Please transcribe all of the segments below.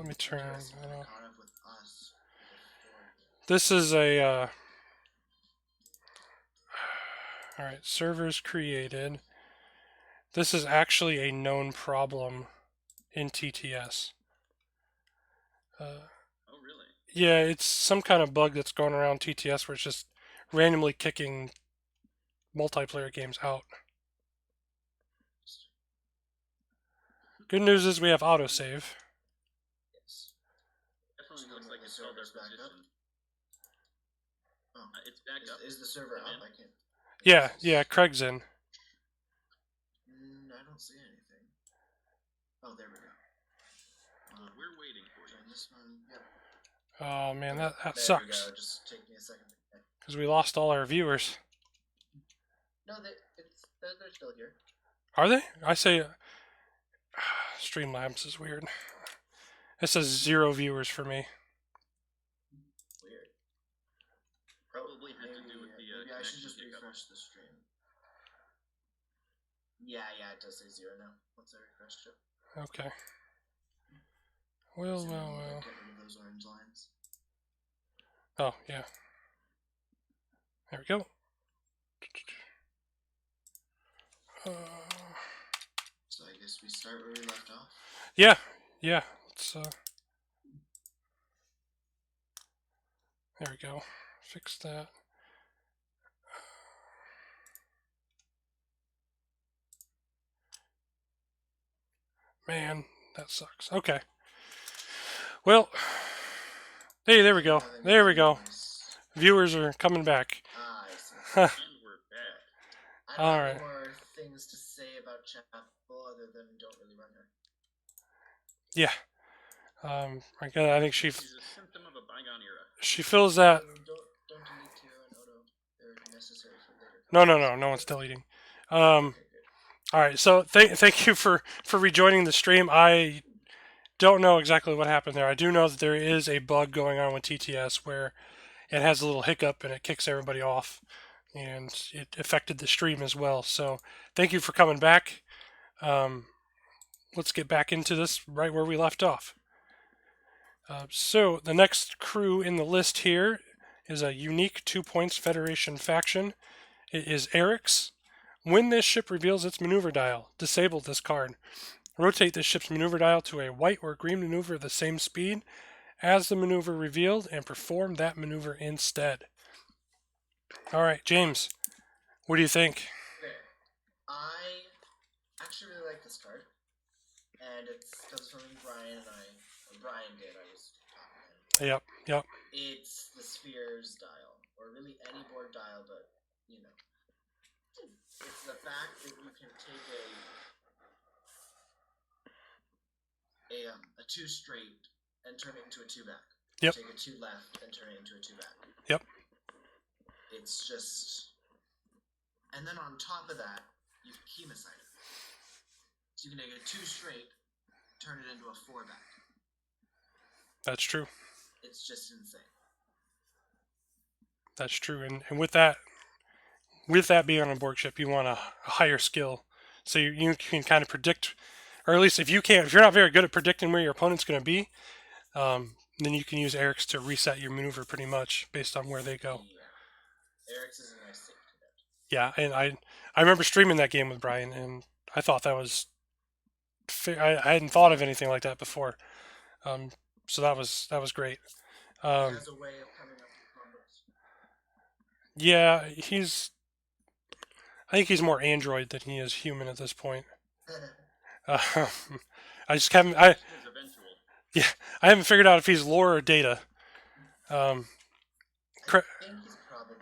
me turn. Caught up with us. This is a. Alright, servers created. This is actually a known problem in TTS. Oh, really? Yeah, it's some kind of bug that's going around TTS where it's just randomly kicking multiplayer games out. Good news is we have autosave. Yes. Definitely looks like it's held their position. Oh, it's back up. Is the server up? I can't. Yeah, Craig's in. I don't see anything. Oh, there we go. We're waiting for you. This one, yep. Oh man, that there sucks. We go. Just take me a second. Because we lost all our viewers. No, they're still here. Are they? I say Streamlabs is weird. It says 0 viewers for me. Weird. Probably had to do with the maybe I should just refresh the stream. Yeah, it does say 0 now. Once I refreshed it. Okay. Well. Get rid of those orange lines. Oh, yeah. There we go. So I guess we start where we left off. Yeah. Let's, there we go. Fix that. Man, that sucks. Okay. Well, hey, there we go. There we go. Viewers are coming back. I see. And we're back. All right. More things to say about Chapel other than don't really run her. Yeah. I think She's a symptom of a bygone era. She feels that. Don't delete Tiro and Odo. They're necessary for later. No one's deleting. All right, so thank you for rejoining the stream. I don't know exactly what happened there. I do know that there is a bug going on with TTS where it has a little hiccup and it kicks everybody off, and it affected the stream as well. So thank you for coming back. Let's get back into this right where we left off. So the next crew in the list here is a unique 2 points Federation faction. It is Eric's. When this ship reveals its maneuver dial, disable this card. Rotate this ship's maneuver dial to a white or green maneuver of the same speed as the maneuver revealed and perform that maneuver instead. Alright, James, what do you think? Okay. I actually really like this card. And it's comes from Brian and I. Or Brian did, I was talking to him. Yep. It's the Spheres dial. Or really any board dial, but, you know. It's the fact that you can take a 2 straight and turn it into a 2 back. Yep. Take a 2 left and turn it into a 2 back. Yep. It's just, and then on top of that, you can chemicide it. So you can take a 2 straight, turn it into a 4 back. That's true. It's just insane. That's true, and with that being on a Borg ship, you want a higher skill, so you can kind of predict, or at least if you're not very good at predicting where your opponent's going to be, then you can use Eric's to reset your maneuver pretty much based on where they go. Yeah. Eric's is a nice safety net. Yeah, and I remember streaming that game with Brian, and I thought that was I hadn't thought of anything like that before, so that was great. He has a way of coming up with combos. Yeah, I think he's more android than he is human at this point. I just haven't. I haven't figured out if he's lore or data. I think he's probably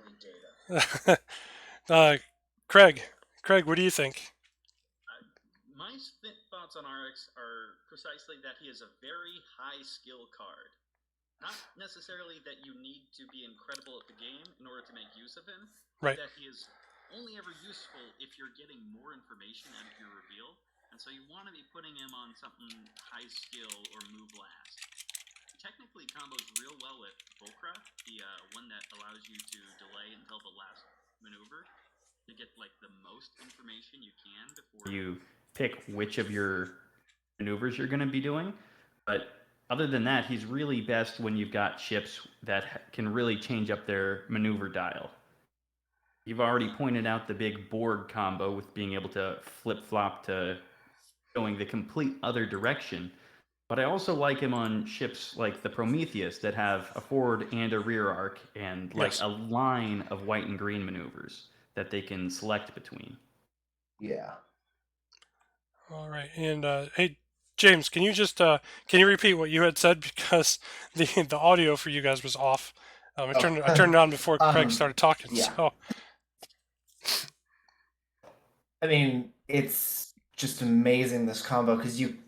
data. Craig, what do you think? My thoughts on RX are precisely that he is a very high skill card. Not necessarily that you need to be incredible at the game in order to make use of him. Right. That he is only ever useful if you're getting more information out of your reveal. And so you want to be putting him on something high skill or move last. He technically combos real well with Volcra, the one that allows you to delay until the last maneuver to get like the most information you can before you pick which of your maneuvers you're going to be doing. But other than that, he's really best when you've got ships that can really change up their maneuver dial. You've already pointed out the big Borg combo with being able to flip-flop to going the complete other direction. But I also like him on ships like the Prometheus that have a forward and a rear arc and like Yes. a line of white and green maneuvers that they can select between. Yeah. All right. And hey, James, can you repeat what you had said, because the audio for you guys was off. I turned it on before Craig started talking. yeah. So I mean, it's just amazing, this combo, because you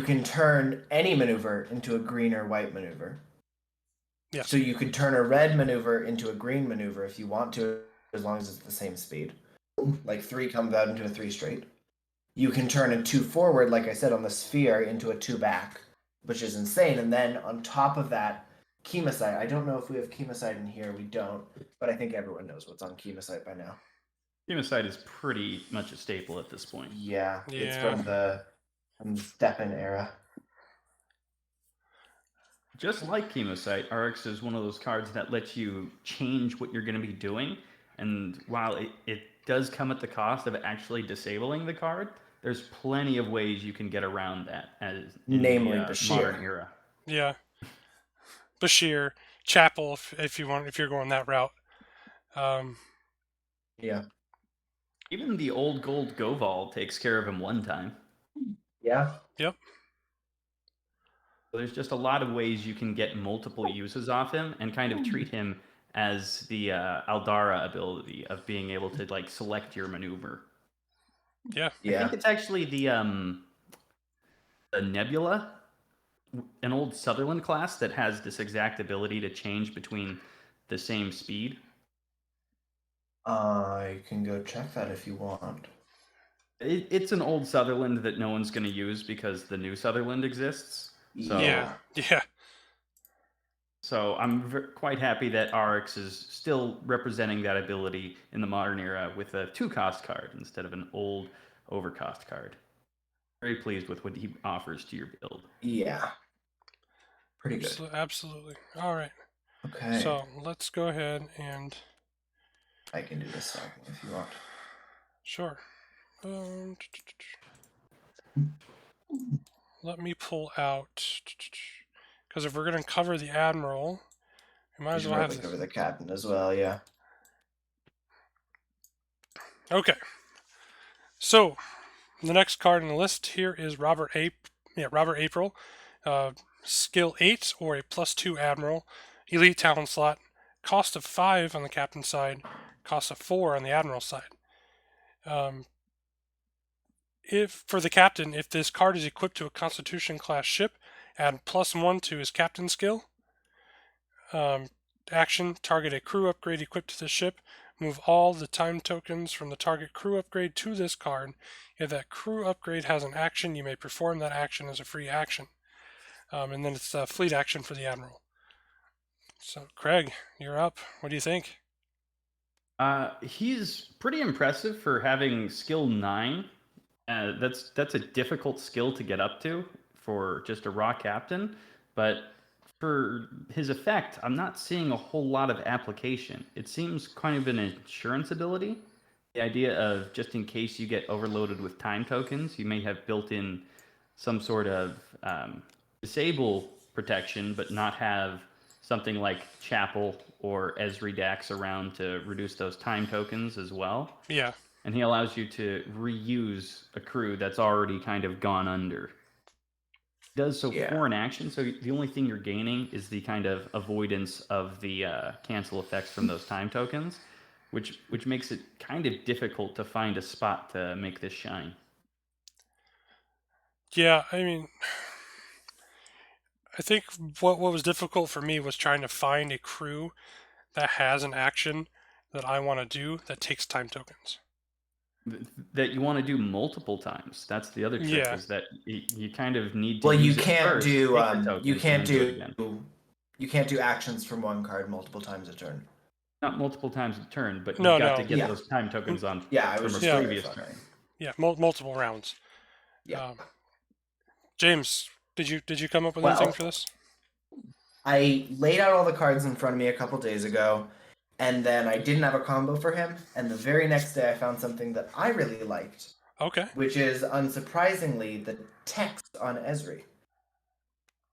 can turn any maneuver into a green or white maneuver. yes. So you could turn a red maneuver into a green maneuver if you want to, as long as it's the same speed. Like 3 comes out into a 3 straight. You can turn a 2 forward, like I said, on the sphere into a 2 back, which is insane. And then on top of that, Chemosite. I don't know if we have Chemosite in here. We don't, but I think everyone knows what's on Chemosite by now. Chemosite is pretty much a staple at this point. Yeah. It's Yeah. from the Stefan era. Just like Chemosite, RX is one of those cards that lets you change what you're going to be doing. And while it does come at the cost of actually disabling the card, there's plenty of ways you can get around that, as in Namely the Bashir. modern era. Yeah. Bashir, Chapel, if you're going that route. Yeah. Even the old gold Goval takes care of him one time. Yeah. Yep. So there's just a lot of ways you can get multiple uses off him and kind of treat him as the Aldara ability of being able to like select your maneuver. Yeah. I think it's actually the Nebula, an old Sutherland class that has this exact ability to change between the same speed. I can go check that if you want. It's an old Sutherland that no one's going to use because the new Sutherland exists. So, Yeah. So I'm quite happy that RX is still representing that ability in the modern era with a 2-cost card instead of an old overcost card. Very pleased with what he offers to your build. Yeah. Pretty good. Absolutely. All right. Okay. So let's go ahead and. I can do this song if you want. Sure. Let me pull out, because if we're going to cover the Admiral, we might as well have this. Cover the Captain as well, yeah. Okay. So, the next card on the list here is Robert April. Skill 8 or a +2 Admiral. Elite Talon slot. Cost of 5 on the Captain side. Cost of 4 on the Admiral side. If for the Captain, if this card is equipped to a Constitution class ship, add +1 to his Captain skill. Action, target a crew upgrade equipped to the ship. Move all the time tokens from the target crew upgrade to this card. If that crew upgrade has an action, you may perform that action as a free action. And then it's a fleet action for the Admiral. So, Craig, you're up. What do you think? He's pretty impressive for having skill 9. That's a difficult skill to get up to for just a raw captain, but for his effect, I'm not seeing a whole lot of application. It seems kind of an insurance ability. The idea of just in case you get overloaded with time tokens, you may have built in some sort of disable protection, but not have something like Chapel or Esri Dax around to reduce those time tokens as well. Yeah. And he allows you to reuse a crew that's already kind of gone under. He does so for an action, so the only thing you're gaining is the kind of avoidance of the cancel effects from those time tokens, which makes it kind of difficult to find a spot to make this shine. Yeah, I mean, I think what was difficult for me was trying to find a crew that has an action that I want to do that takes time tokens. That you want to do multiple times. That's the other trick, is that you kind of need to. Well, use you it can't first, do you can't do actions from one card multiple times a turn. Not multiple times a turn, but you got to get those time tokens on from a previous turn. Yeah, multiple rounds. Yeah. James, Did you come up with Well, anything for this? I laid out all the cards in front of me a couple days ago, and then I didn't have a combo for him. And the very next day, I found something that I really liked, Okay. which is unsurprisingly the text on Esri,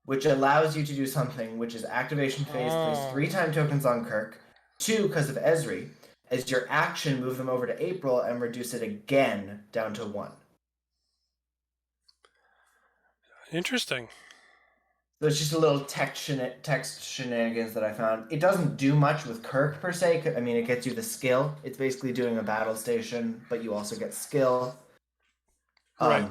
which allows you to do something which is activation phase, place 3 time tokens on Kirk, 2 because of Esri, as your action move them over to April and reduce it again down to 1. Interesting. So it's just a little text shenanigans that I found. It doesn't do much with Kirk per se. I mean, it gets you the skill. It's basically doing a battle station, but you also get skill. Right.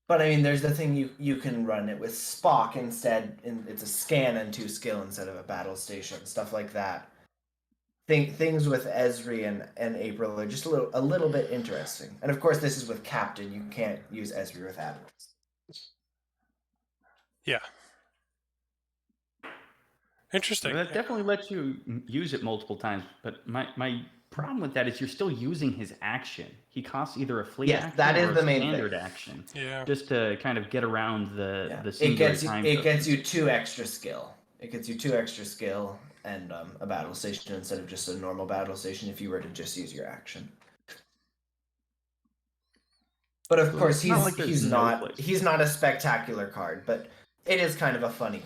But I mean, there's the thing you can run it with Spock instead. It's a scan and 2 skill instead of a battle station. Stuff like that. Things with Esri and April are just a little bit interesting. And of course, this is with Captain. You can't use Esri with Admirals. Yeah. Interesting. That definitely lets you use it multiple times, but my problem with that is you're still using his action. He costs either a fleet Yes, action that is or the a main standard thing. action. Yeah. Just to kind of get around the It singular gets time it gets tokens. you 2 extra skill. It gets you 2 extra skill and a battle station instead of just a normal battle station if you were to just use your action. But of So course, it's not like there's he's no place. not a spectacular card, but it is kind of a funny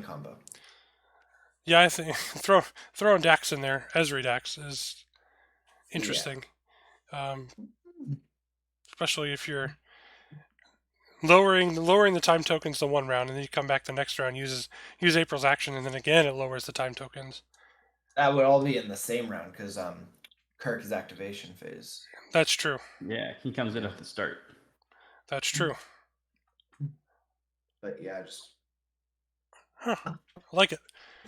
combo. Yeah, I think throwing Dax in there, Esri Dax, is interesting. Especially if you're lowering the time tokens to 1 round, and then you come back the next round, use April's action, and then again it lowers the time tokens. That would all be in the same round because Kirk's activation phase. That's true. Yeah, he comes in at the start. That's true. But yeah, just I like it.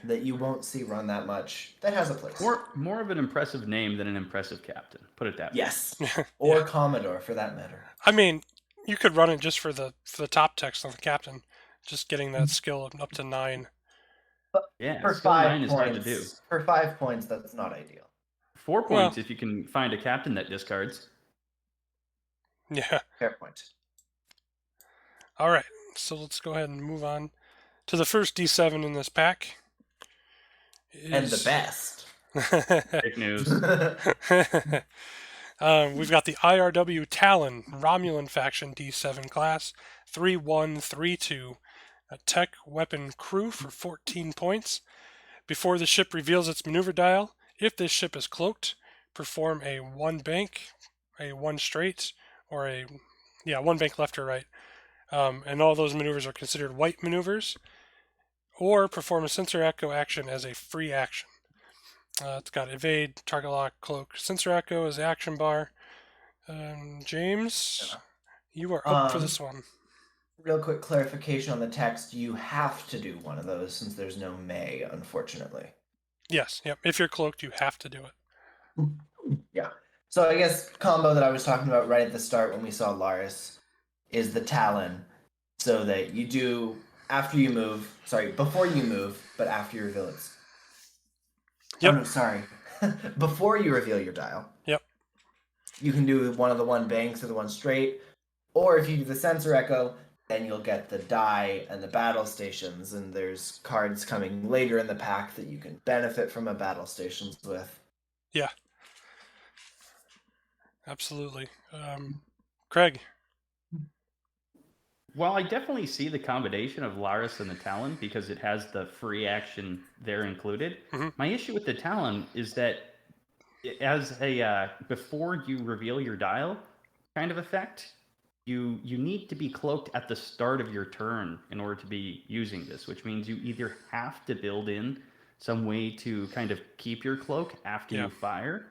that you won't see run that much. That has a place. More of an impressive name than an impressive captain. Put it that way. Yes, or Commodore for that matter. I mean, you could run it just for the top text on the captain, just getting that skill up to 9. Yeah, For skill 5 9 is hard to do. points, for 5 points, that's not ideal. 4 Well- points if you can find a captain that discards. Yeah. Fair point. All right. So let's go ahead and move on to the first D7 in this pack. And the best. Fake news. We've got the IRW Talon Romulan faction D7 class, 3132, a tech weapon crew for 14 points. Before the ship reveals its maneuver dial, if this ship is cloaked, perform a 1 bank, a 1 straight, or 1 bank left or right. And all those maneuvers are considered white maneuvers, or perform a sensor echo action as a free action. It's got evade, target lock, cloak, sensor echo as the action bar. James, you are up for this one. Real quick clarification on the text. You have to do one of those since there's no may, unfortunately. Yes, yep. If you're cloaked, you have to do it. Yeah. So I guess combo that I was talking about right at the start when we saw Laris is the Talon. So that you do before you move, but after you reveal it. Yep. Oh, no, sorry. Before you reveal your dial. Yep. You can do one of the 1 banks or the 1 straight. Or if you do the sensor echo, then you'll get the die and the battle stations, and there's cards coming later in the pack that you can benefit from a battle stations with. Yeah. Absolutely. Craig. Well, I definitely see the combination of Laris and the Talon because it has the free action there included. Mhm. My issue with the Talon is that as a before you reveal your dial kind of effect, you need to be cloaked at the start of your turn in order to be using this, which means you either have to build in some way to kind of keep your cloak after Yeah. you fire,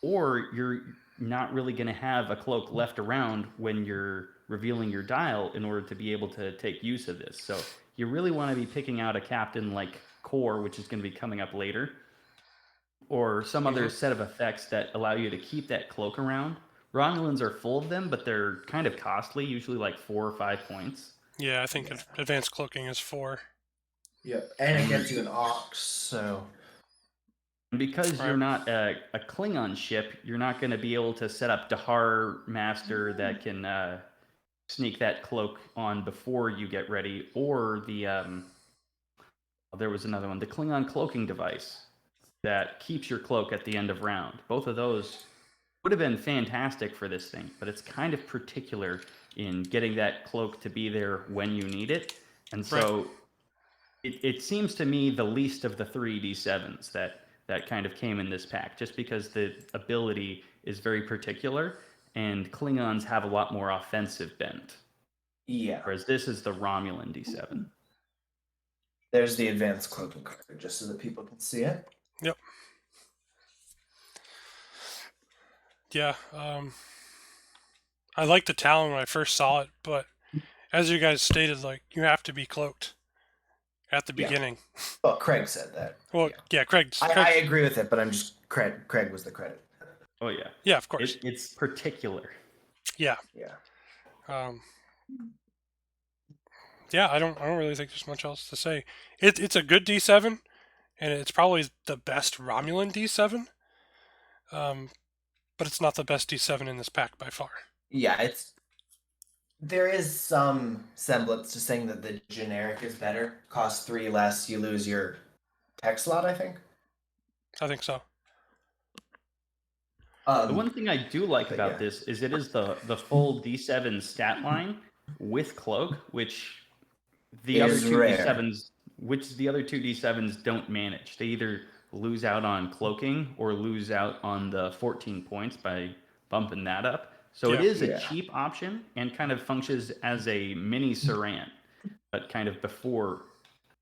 or you're not really going to have a cloak left around when you're revealing your dial in order to be able to take use of this. So you really want to be picking out a captain like Core, which is going to be coming up later, or some other set of effects that allow you to keep that cloak around. Romulans are full of them, but they're kind of costly, usually like 4 or 5 points. Yeah, I think advanced cloaking is 4. Yep. And it gets you an Ox, so... And because Right. you're not a Klingon ship, you're not going to be able to set up Dahar Master that can sneak that cloak on before you get ready, or there was another one, the Klingon cloaking device that keeps your cloak at the end of round. Both of those would have been fantastic for this thing, but it's kind of particular in getting that cloak to be there when you need it. And so it seems to me the least of the 3d7s that kind of came in this pack, just because the ability is very particular, and Klingons have a lot more offensive bent, Yeah. whereas this is the Romulan d7. There's the advanced cloaking card, just so that people can see it. Yep. Yeah. I liked the Talon when I first saw it, but as you guys stated, like, you have to be cloaked at the Yeah. beginning. Well, Craig said that. Well, yeah, Craig. I agree with it, but I'm just Craig was the credit. Oh yeah. Yeah, of course. It's particular. Yeah. Yeah. Yeah, I don't really think there's much else to say. It's a good D7, and it's probably the best Romulan D7. But it's not the best D7 in this pack by far. Yeah, there is some semblance to saying that the generic is better. Costs 3 less, you lose your tech slot, I think. I think so. The one thing I do like about this is it is the full D7 stat line with cloak, which the other two D7s don't manage. They either lose out on cloaking or lose out on the 14 points by bumping that up. So it is a cheap option and kind of functions as a mini Saran, but kind of before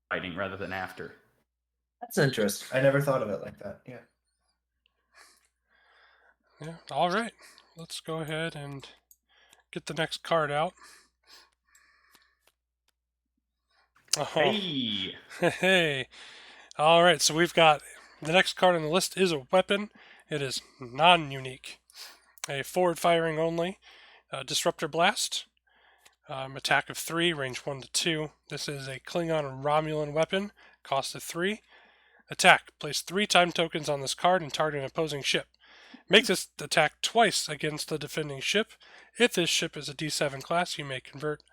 fighting rather than after. That's interesting. I never thought of it like that. Yeah. Yeah. All right. Let's go ahead and get the next card out. Oh. Hey. Hey. All right. So we've got the next card on the list is a weapon. It is non-unique. A forward firing only. Disruptor Blast. Attack of 3, range 1 to 2. This is a Klingon Romulan weapon. Cost of 3. Attack. Place 3 time tokens on this card and target an opposing ship. Make this attack twice against the defending ship. If this ship is a D7 class, you may convert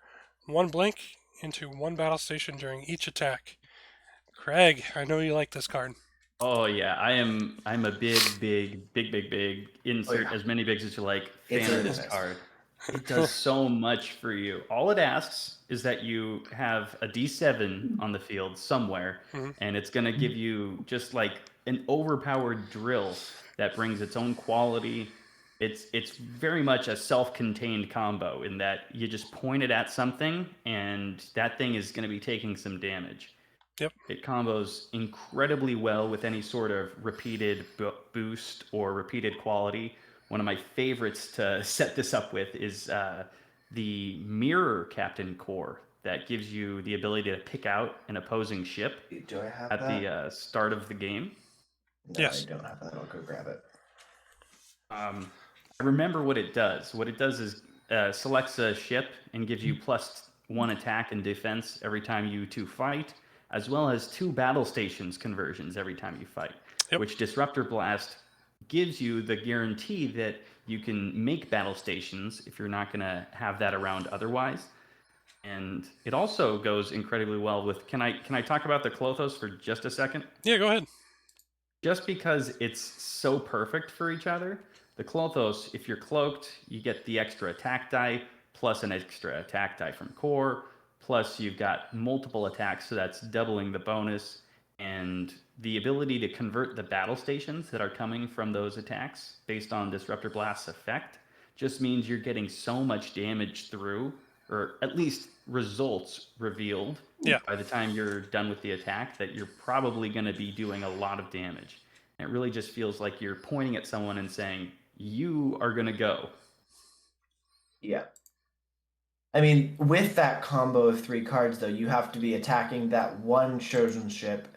1 blank into 1 battle station during each attack. Craig, I know you like this card. Oh yeah, I'm a big insert as many bigs as you like fan of this card. It does so much for you. All it asks is that you have a D7 on the field somewhere, and it's going to give you just like an overpowered drill that brings its own quality. It's very much a self-contained combo in that you just point it at something, and that thing is going to be taking some damage. Yep. It combos incredibly well with any sort of repeated boost or repeated quality. One of my favorites to set this up with is the Mirror Captain Core that gives you the ability to pick out an opposing ship at the start of the game. No, yes. I don't have that. I'll go grab it. I remember what it does. What it does is selects a ship and gives you +1 attack and defense every time you 2 fight, as well as 2 battle stations conversions every time you fight, which Disruptor Blast gives you the guarantee that you can make battle stations if you're not going to have that around otherwise. And it also goes incredibly well with, can I talk about the Klothos for just a second? Yeah, go ahead. Just because it's so perfect for each other, the Klothos, if you're cloaked, you get the extra attack die plus an extra attack die from core, plus you've got multiple attacks, so that's doubling the bonus, and the ability to convert the battle stations that are coming from those attacks based on Disruptor Blast's effect just means you're getting so much damage through, or at least results revealed by the time you're done with the attack, that you're probably going to be doing a lot of damage. And it really just feels like you're pointing at someone and saying, you are going to go. Yeah. I mean, with that combo of 3 cards, though, you have to be attacking that one chosen ship,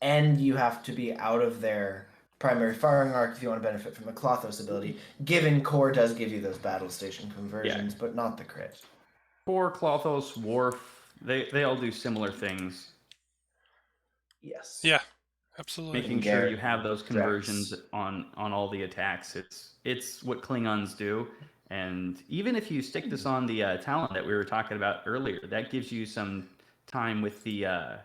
and you have to be out of their primary firing arc if you want to benefit from the Klothos ability. Given Core does give you those battle station conversions, but not the crit. Core, Klothos, Worf, they all do similar things. Yes. Yeah, absolutely. Making sure you have those conversions on all the attacks. It's what Klingons do. And even if you stick this on the Talon that we were talking about earlier, that gives you some time with the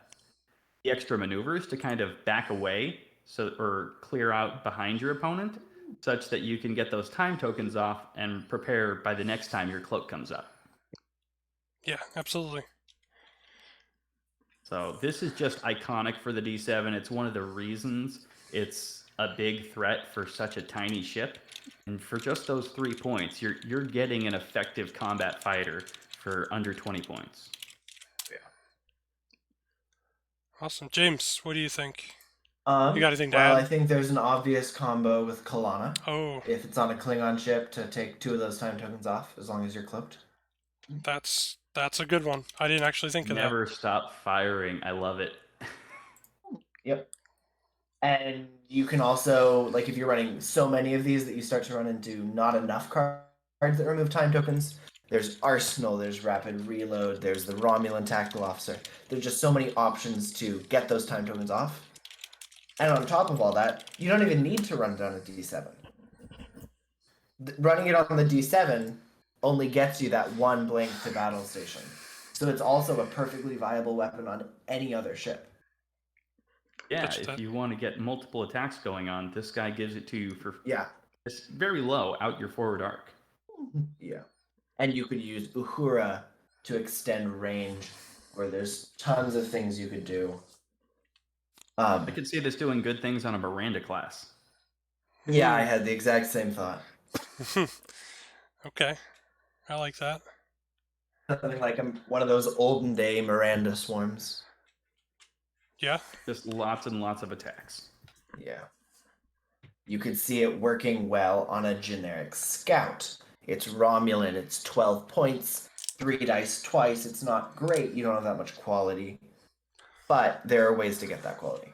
extra maneuvers to kind of back away or clear out behind your opponent, such that you can get those time tokens off and prepare by the next time your cloak comes up. Yeah, absolutely. So this is just iconic for the D7. It's one of the reasons it's a big threat for such a tiny ship. And for just those 3 points, you're getting an effective combat fighter for under 20 points. Awesome. James, what do you think? You got anything to well, add? I think there's an obvious combo with Kalana. Oh, If it's on a Klingon ship, to take 2 of those time tokens off as long as you're cloaked. that's a good one. I didn't actually think of that. Never stop firing. I love it. Yep. And you can also, like, if you're running so many of these that you start to run into not enough cards that remove time tokens, there's Arsenal, there's Rapid Reload, there's the Romulan Tactical Officer. There's just so many options to get those time tokens off. And on top of all that, you don't even need to run it on a D7. Running it on the D7 only gets you that 1 blank to battle station. So it's also a perfectly viable weapon on any other ship. Yeah, if you want to get multiple attacks going on, this guy gives it to you for it's very low out your forward arc. Yeah. And you could use Uhura to extend range, where there's tons of things you could do. I could see this doing good things on a Miranda class. Yeah, I had the exact same thought. Okay. I like that. Something like one of those olden day Miranda swarms. Yeah. Just lots and lots of attacks. Yeah. You could see it working well on a generic scout. It's Romulan, it's 12 points, 3 dice twice. It's not great, you don't have that much quality. But there are ways to get that quality.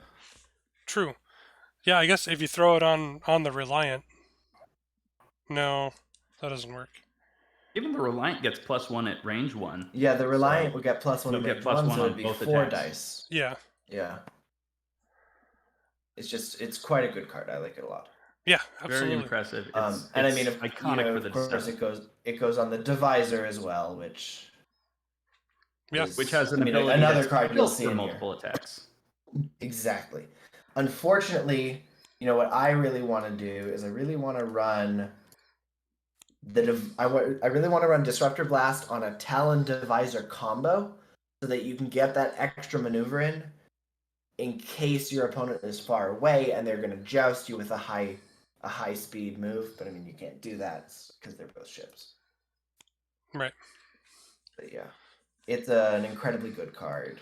True. Yeah, I guess if you throw it on the Reliant. No, that doesn't work. Even the Reliant gets +1 at range 1. Yeah, the Reliant would get +1 at range 1, so it'd be 4 dice. Yeah. Yeah. It's quite a good card. I like it a lot. Yeah, absolutely. Very impressive. And I mean, iconic for the of course, it goes on the Divisor as well, which which has an ability another card you'll see for in multiple attacks. Exactly. Unfortunately, what I really want to do is I really want to run I really want to run Disruptor Blast on a Talon Divisor combo, so that you can get that extra maneuver in case your opponent is far away and they're going to joust you with a high speed move. But I mean, you can't do that because they're both ships. Right. But yeah, it's an incredibly good card.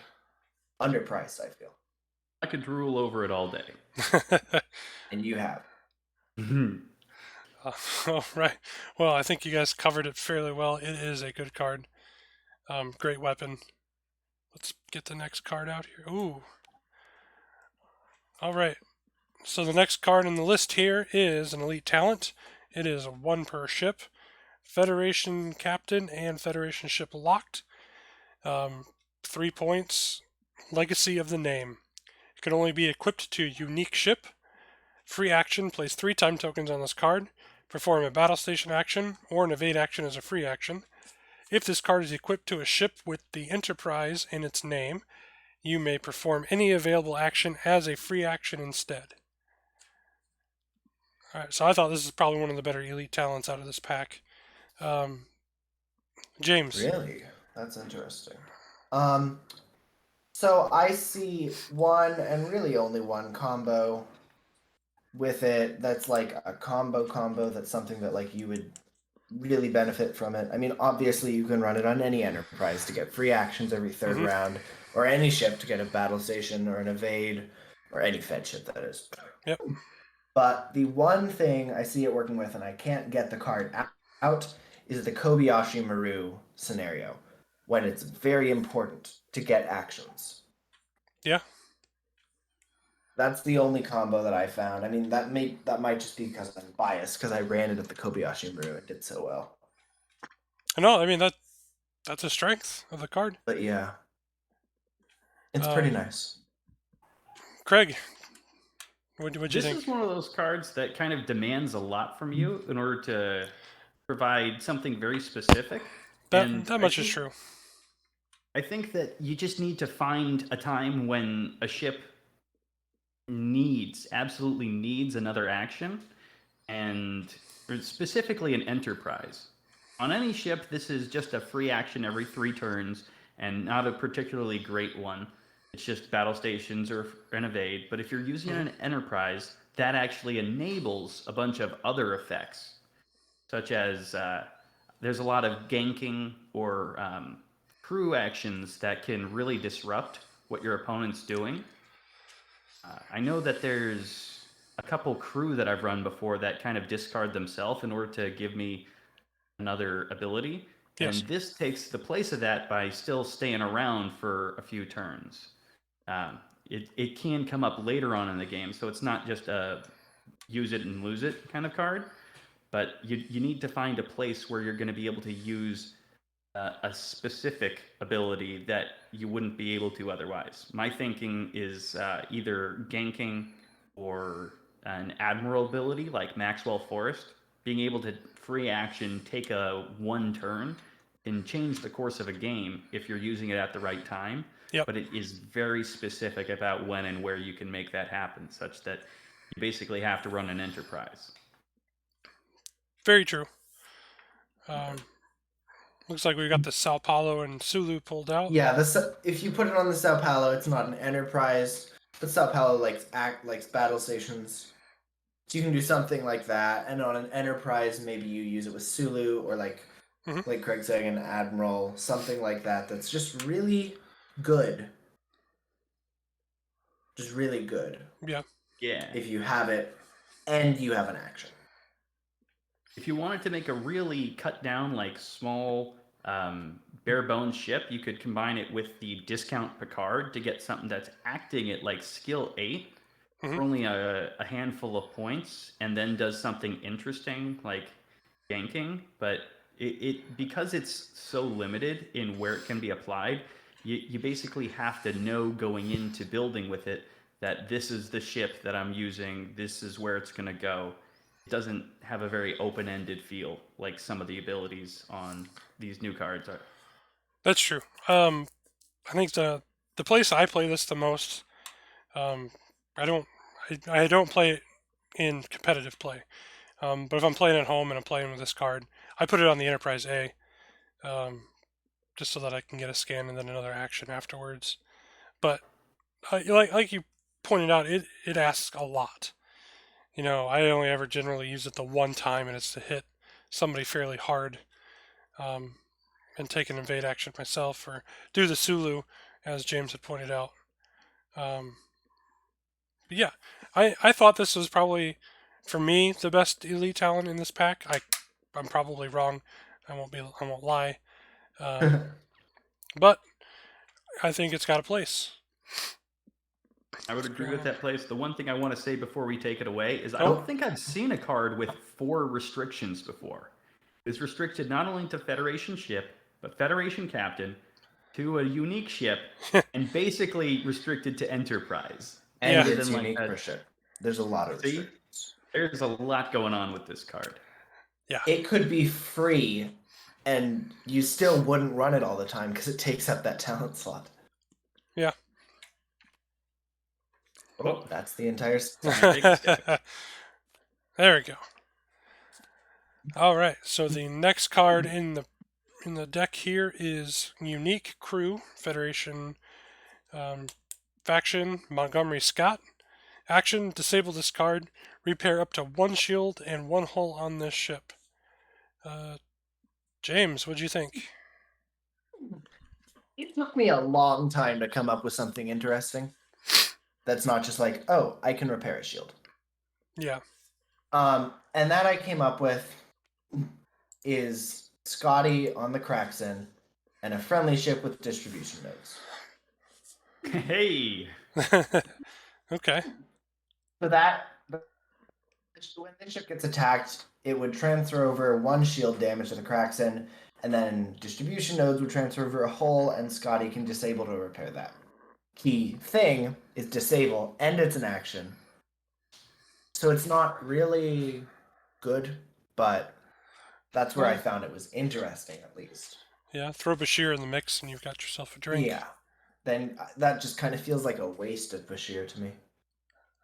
Underpriced, I feel. I could drool over it all day. And you have. All right. Well, I think you guys covered it fairly well. It is a good card. Great weapon. Let's get the next card out here. Ooh. All right. So the next card in the list here is an elite talent. It is 1 per ship. Federation captain and Federation ship locked. 3 points. Legacy of the name. It can only be equipped to a unique ship. Free action. Place 3 time tokens on this card. Perform a battle station action or an evade action as a free action. If this card is equipped to a ship with the Enterprise in its name, you may perform any available action as a free action instead. Alright, so I thought this is probably one of the better elite talents out of this pack. James. Really? That's interesting. So I see one and really only one combo with it that's like a combo that's something that like you would really benefit from it. I mean, obviously you can run it on any Enterprise to get free actions every third round, or any ship to get a battle station or an evade, or any Fed ship that is. Yep. But the one thing I see it working with, and I can't get the card out, is the Kobayashi Maru scenario, when it's very important to get actions. Yeah. That's the only combo that I found. I mean, that might just be because I'm biased, because I ran it at the Kobayashi Maru and did so well. No, I mean that's a strength of the card. But yeah, it's pretty nice. Craig, what'd you think? This is one of those cards that kind of demands a lot from you in order to provide something very specific. And That much is true. I think that you just need to find a time when a ship absolutely needs another action, and specifically an Enterprise. On any ship, this is just a free action every 3 turns, and not a particularly great one. It's just battle stations or an evade. But if you're using an Enterprise, that actually enables a bunch of other effects, such as there's a lot of ganking or crew actions that can really disrupt what your opponent's doing. I know that there's a couple crew that I've run before that kind of discard themselves in order to give me another ability. Yes. And this takes the place of that by still staying around for a few turns. It can come up later on in the game, so it's not just a use it and lose it kind of card. But you need to find a place where you're going to be able to use a specific ability that you wouldn't be able to otherwise. My thinking is either ganking or an admiral ability like Maxwell Forest. Being able to free action, take a 1 turn, and change the course of a game if you're using it at the right time. Yep. But it is very specific about when and where you can make that happen, such that you basically have to run an Enterprise. Very true. Looks like we got the Sao Paulo and Sulu pulled out. Yeah, if you put it on the Sao Paulo, it's not an Enterprise, but Sao Paulo likes battle stations. So you can do something like that, and on an Enterprise, maybe you use it with Sulu or like Craig saying, an Admiral, something like that. That's just really good. Just really good. Yeah. Yeah. If you have it, and you have an action. If you wanted to make a really cut down, like small, bare bones ship, you could combine it with the discount Picard to get something that's acting at like skill 8 for only a handful of points, and then does something interesting like ganking. But it because it's so limited in where it can be applied, you basically have to know going into building with it that this is the ship that I'm using, this is where it's going to go. It doesn't have a very open-ended feel like some of the abilities on these new cards are. That's true. I think the place I play this the most, I don't play it in competitive play. But if I'm playing at home and I'm playing with this card, I put it on the Enterprise A, just so that I can get a scan and then another action afterwards. But like you pointed out, it asks a lot. I only ever generally use it the one time, and it's to hit somebody fairly hard, and take an invade action myself, or do the Sulu, as James had pointed out. But yeah, I thought this was probably, for me, the best Elite Talon in this pack. I'm probably wrong. I won't lie. But I think it's got a place. I would agree with that place. The one thing I want to say before we take it away is I don't think I've seen a card with 4 restrictions before. It's restricted not only to Federation ship, but Federation captain, to a unique ship, and basically restricted to Enterprise. And it's unique per ship. There's a lot of restrictions. There's a lot going on with this card. Yeah. It could be free, and you still wouldn't run it all the time because it takes up that talent slot. Yeah. Oh, that's the entire There we go. All right. So the next card in the deck here is Unique Crew Federation faction Montgomery Scott. Action: disable this card. Repair up to 1 shield and 1 hull on this ship. James, what'd you think? It took me a long time to come up with something interesting. That's not just like, oh, I can repair a shield. Yeah. And that I came up with is Scotty on the Kraxen and a friendly ship with distribution nodes. Hey! Okay. So that, when the ship gets attacked, it would transfer over 1 shield damage to the Kraxen, and then distribution nodes would transfer over a hull, and Scotty can disable to repair that. Key thing is disable, and it's an action. So it's not really good, but That's where I Well- found it was interesting, at least. Yeah, throw Bashir in the mix and you've got yourself a drink. Yeah. Then that just kind of feels like a waste of Bashir to me.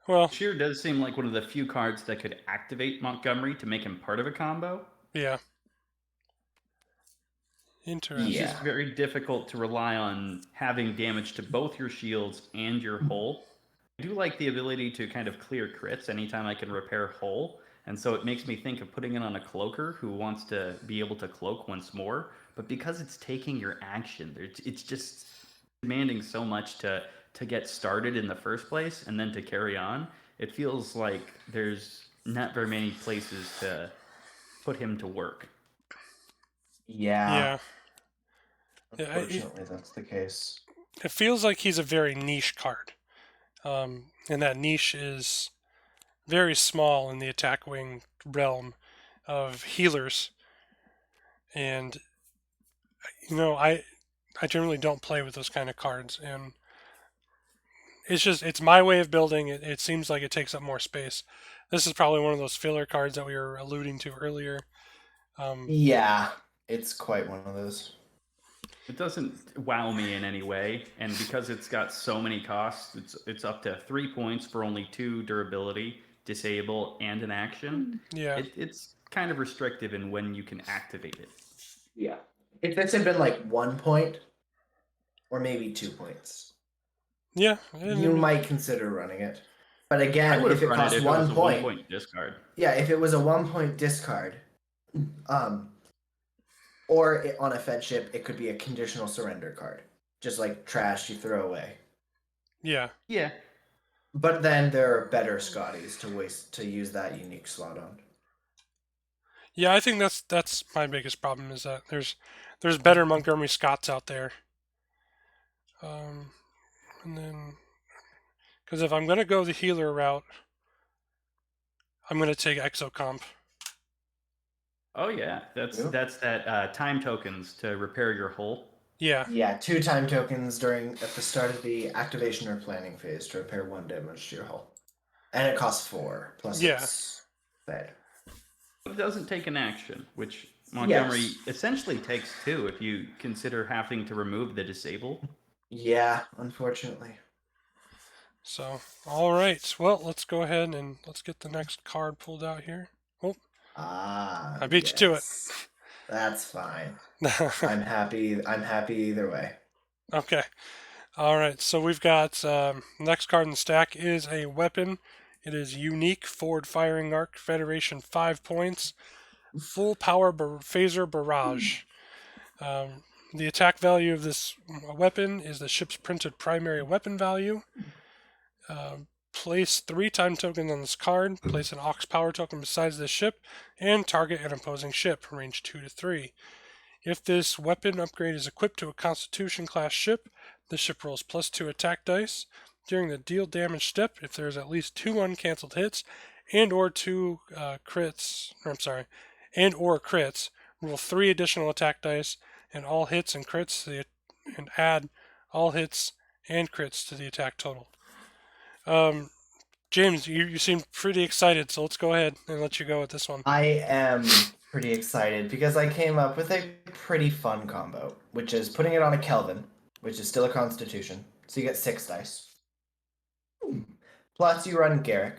Well, Sheer does seem like one of the few cards that could activate Montgomery to make him part of a combo. yeah. Interesting. Yeah. It's just very difficult to rely on having damage to both your shields and your hull. I do like the ability to kind of clear crits anytime I can repair hull, and so it makes me think of putting it on a cloaker who wants to be able to cloak once more. But because it's taking your action, it's just demanding so much to get started in the first place and then to carry on. It feels like there's not very many places to put him to work. Yeah. Yeah. Unfortunately, that's the case. It feels like he's a very niche card. And that niche is very small in the attack wing realm of healers. And, I generally don't play with those kind of cards. And it's my way of building. It seems like it takes up more space. This is probably one of those filler cards that we were alluding to earlier. Yeah, it's quite one of those. It doesn't wow me in any way, and because it's got so many costs, it's up to 3 points for only 2 durability, disable, and an action. Yeah. It's kind of restrictive in when you can activate it. Yeah. If this had been like 1 point, or maybe 2 points, Yeah. you might consider running it. But I again, would if have it run it costs if it 1 was a point, 1-point discard. yeah, if it was a 1 point discard, or on a fed ship, it could be a conditional surrender card, just like trash you throw away. Yeah. Yeah. But then there are better Scotties to use that unique slot on. Yeah, I think that's my biggest problem is that there's better Montgomery Scotts out there. And then, because if I'm gonna go the healer route, I'm gonna take Exocomp. Oh yeah, that's that time tokens to repair your hull. Yeah. Yeah, 2 time tokens at the start of the activation or planning phase to repair 1 damage to your hull. And it costs 4, plus Yeah. it's fed. It doesn't take an action, which Montgomery Yes. essentially takes 2 if you consider having to remove the disable. Yeah, unfortunately. So, all right. Well, let's go ahead and let's get the next card pulled out here. Oh, I beat you to it. That's fine. I'm happy either way. Okay. All right. So we've got next card in the stack is a weapon. It is unique forward firing arc, Federation 5 points, full power phaser barrage. The attack value of this weapon is the ship's printed primary weapon value. Place 3 time tokens on this card. Place an Ox power token besides the ship, and target an opposing ship, range 2 to 3. If this weapon upgrade is equipped to a Constitution class ship, the ship rolls +2 attack dice. During the deal damage step, if there is at least 2 uncancelled hits and/or 2 crits, roll 3 additional attack dice and all hits and crits and add all hits and crits to the attack total. James, you seem pretty excited, so let's go ahead and let you go with this one. I am pretty excited because I came up with a pretty fun combo, which is putting it on a Kelvin, which is still a Constitution, so you get 6 dice. Plus you run Garrick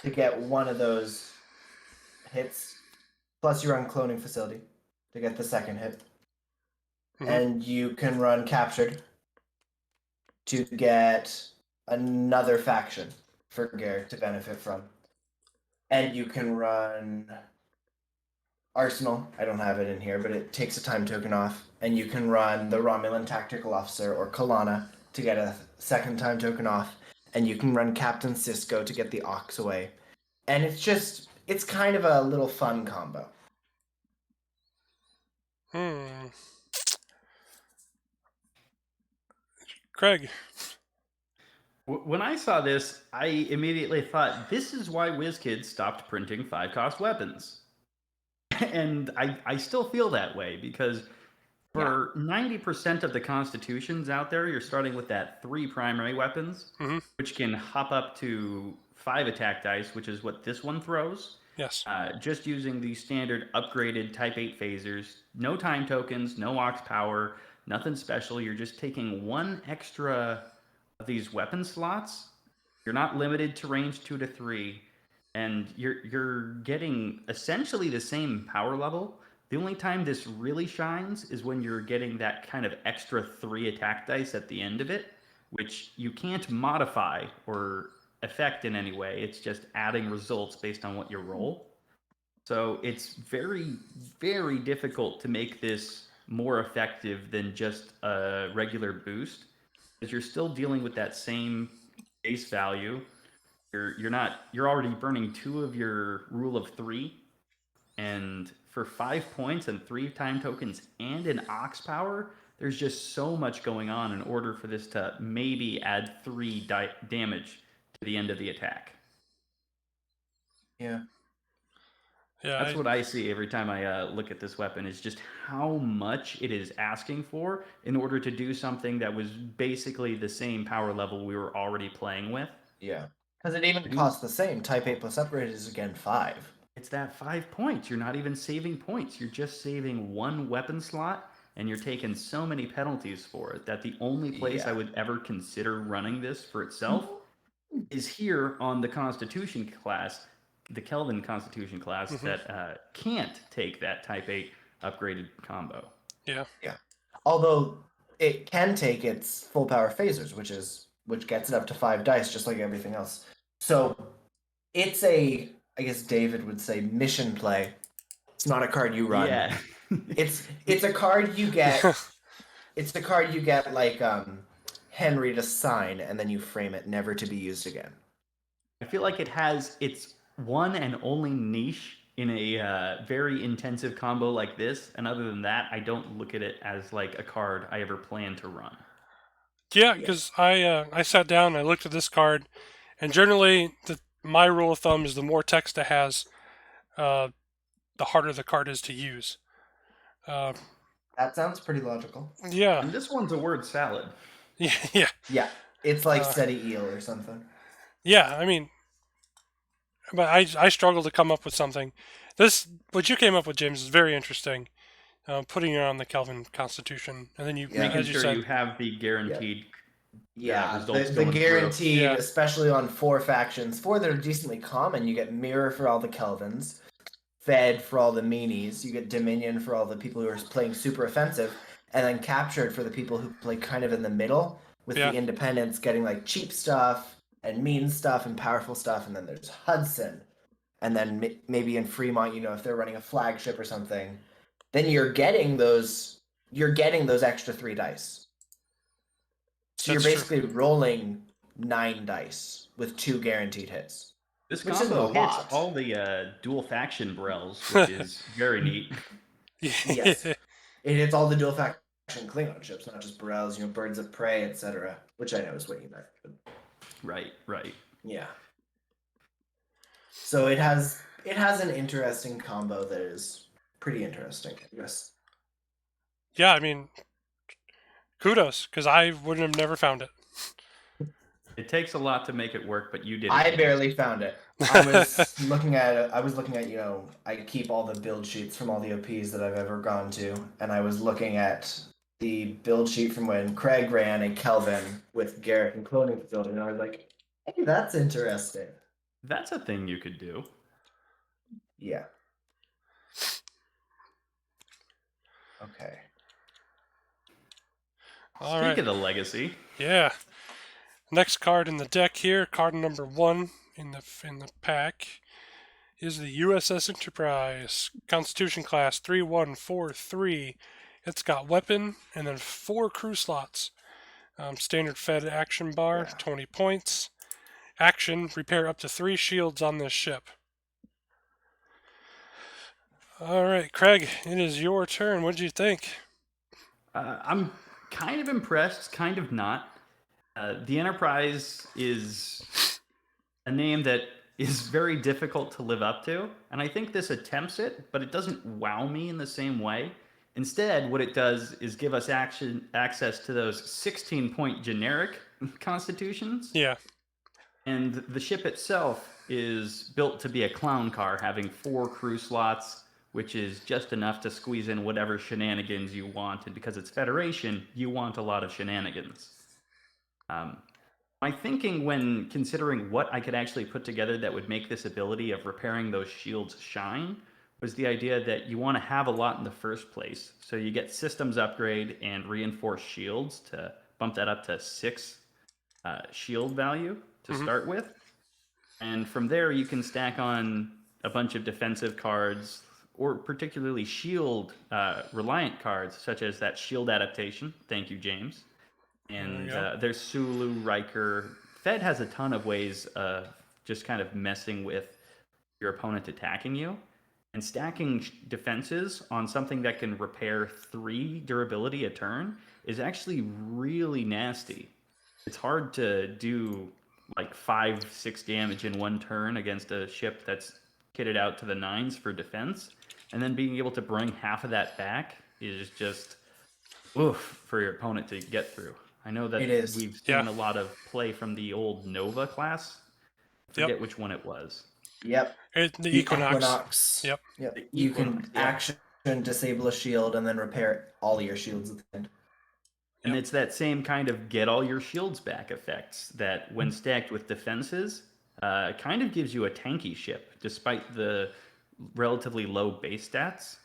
to get 1 of those hits. Plus you run Cloning Facility to get the 2nd hit. Mhm. And you can run Captured to get another faction for Garrick to benefit from. And you can run Arsenal. I don't have it in here, but it takes a time token off. And you can run the Romulan Tactical Officer or Kalana to get a 2nd time token off. And you can run Captain Cisco to get the Ox away. And it's kind of a little fun combo. Craig. When I saw this, I immediately thought, this is why WizKids stopped printing 5-cost weapons. And I still feel that way, because for 90% of the constitutions out there, you're starting with that 3 primary weapons, which can hop up to 5 attack dice, which is what this one throws. Yes. Just using the standard upgraded Type 8 phasers. No time tokens, no aux power, nothing special. You're just taking one extra of these weapon slots. You're not limited to range 2 to 3, and you're getting essentially the same power level. The only time this really shines is when you're getting that kind of extra 3 attack dice at the end of it, which you can't modify or affect in any way. It's just adding results based on what you roll. So it's very, very difficult to make this more effective than just a regular boost, because you're still dealing with that same base value. You're already burning 2 of your rule of 3, and for 5 points and 3 time tokens and an ox power, there's just so much going on in order for this to maybe add 3 damage to the end of the attack. Yeah. Yeah. That's what I see every time I look at this weapon, is just how much it is asking for in order to do something that was basically the same power level we were already playing with. Yeah. Because it even costs the same. Type 8 plus upgrade is again 5. It's that 5 points. You're not even saving points. You're just saving 1 weapon slot, and you're taking so many penalties for it that the only place I would ever consider running this for itself is here on the Constitution class, the Kelvin Constitution class, that can't take that Type 8 upgraded combo. Yeah. Yeah. Although it can take its full power phasers, which gets it up to 5 dice, just like everything else. So it's a, I guess David would say, mission play. It's not a card you run. Yeah. It's a card you get. It's the card you get like Henry to sign, and then you frame it never to be used again. I feel like it has its one and only niche in a very intensive combo like this, and other than that, I don't look at it as like a card I ever plan to run. Yeah, because I sat down and I looked at this card, and generally my rule of thumb is the more text it has, the harder the card is to use. That sounds pretty logical. Yeah. And this one's a word salad. Yeah. Yeah. It's like steady eel or something. Yeah, I mean, but I struggle to come up with something. What you came up with, James, is very interesting. Putting it on the Kelvin Constitution, and then you, Making as you sure said, you have the guaranteed Yeah, results the going guaranteed, Yeah. especially on 4 factions. 4 that are decently common. You get Mirror for all the Kelvins, Fed for all the Meanies, you get Dominion for all the people who are playing super offensive, and then Captured for the people who play kind of in the middle, with Yeah. the Independents getting like cheap stuff and mean stuff and powerful stuff, and then there's Hudson. And then maybe in Fremont, if they're running a flagship or something, then you're getting those extra 3 dice. So That's you're basically rolling 9 dice with 2 guaranteed hits. This Which isn't combo a lot. hits all the dual faction Brels, which is very neat. Yes. It hits all the dual faction Klingon ships, not just Burrells, Birds of Prey, etc. Which I know is what you meant. But Right. yeah. So it has an interesting combo that is pretty interesting, I guess. Yeah, I mean, kudos, because I wouldn't have never found it. It takes a lot to make it work, but you did it. I barely found it. I was looking at I keep all the build sheets from all the OPs that I've ever gone to, and I was looking at the build sheet from when Craig ran a Kelvin with Garrett and cloning facility, and I was like, hey, that's interesting. That's a thing you could do. Yeah. Okay. All Speak right. of the legacy. Yeah. Next card in the deck here, card number 1 in the pack, is the USS Enterprise, Constitution class 3143. It's got weapon and then 4 crew slots. Standard Fed action bar, 20 points. Action, repair up to 3 shields on this ship. All right, Craig, it is your turn. What did you think? I'm kind of impressed, kind of not. The Enterprise is a name that is very difficult to live up to, and I think this attempts it, but it doesn't wow me in the same way. Instead, what it does is give us access to those 16-point generic constitutions. Yeah. And the ship itself is built to be a clown car, having 4 crew slots, which is just enough to squeeze in whatever shenanigans you want. And because it's Federation, you want a lot of shenanigans. My thinking when considering what I could actually put together that would make this ability of repairing those shields shine was the idea that you want to have a lot in the first place. So you get systems upgrade and reinforced shields to bump that up to 6 shield value to start with. And from there, you can stack on a bunch of defensive cards, or particularly shield reliant cards, such as that shield adaptation. Thank you, James. And there's Sulu, Riker. Fed has a ton of ways of just kind of messing with your opponent attacking you. And stacking defenses on something that can repair 3 durability a turn is actually really nasty. It's hard to do like 5-6 damage in 1 turn against a ship that's kitted out to the 9s for defense. And then being able to bring half of that back is just oof for your opponent to get through. I know that we've seen a lot of play from the old Nova class. I forget which one it was. Yep. The Equinox. Yep. You can action disable a shield and then repair all your shields at the end. And it's that same kind of get all your shields back effects that when stacked with defenses kind of gives you a tanky ship despite the relatively low base stats.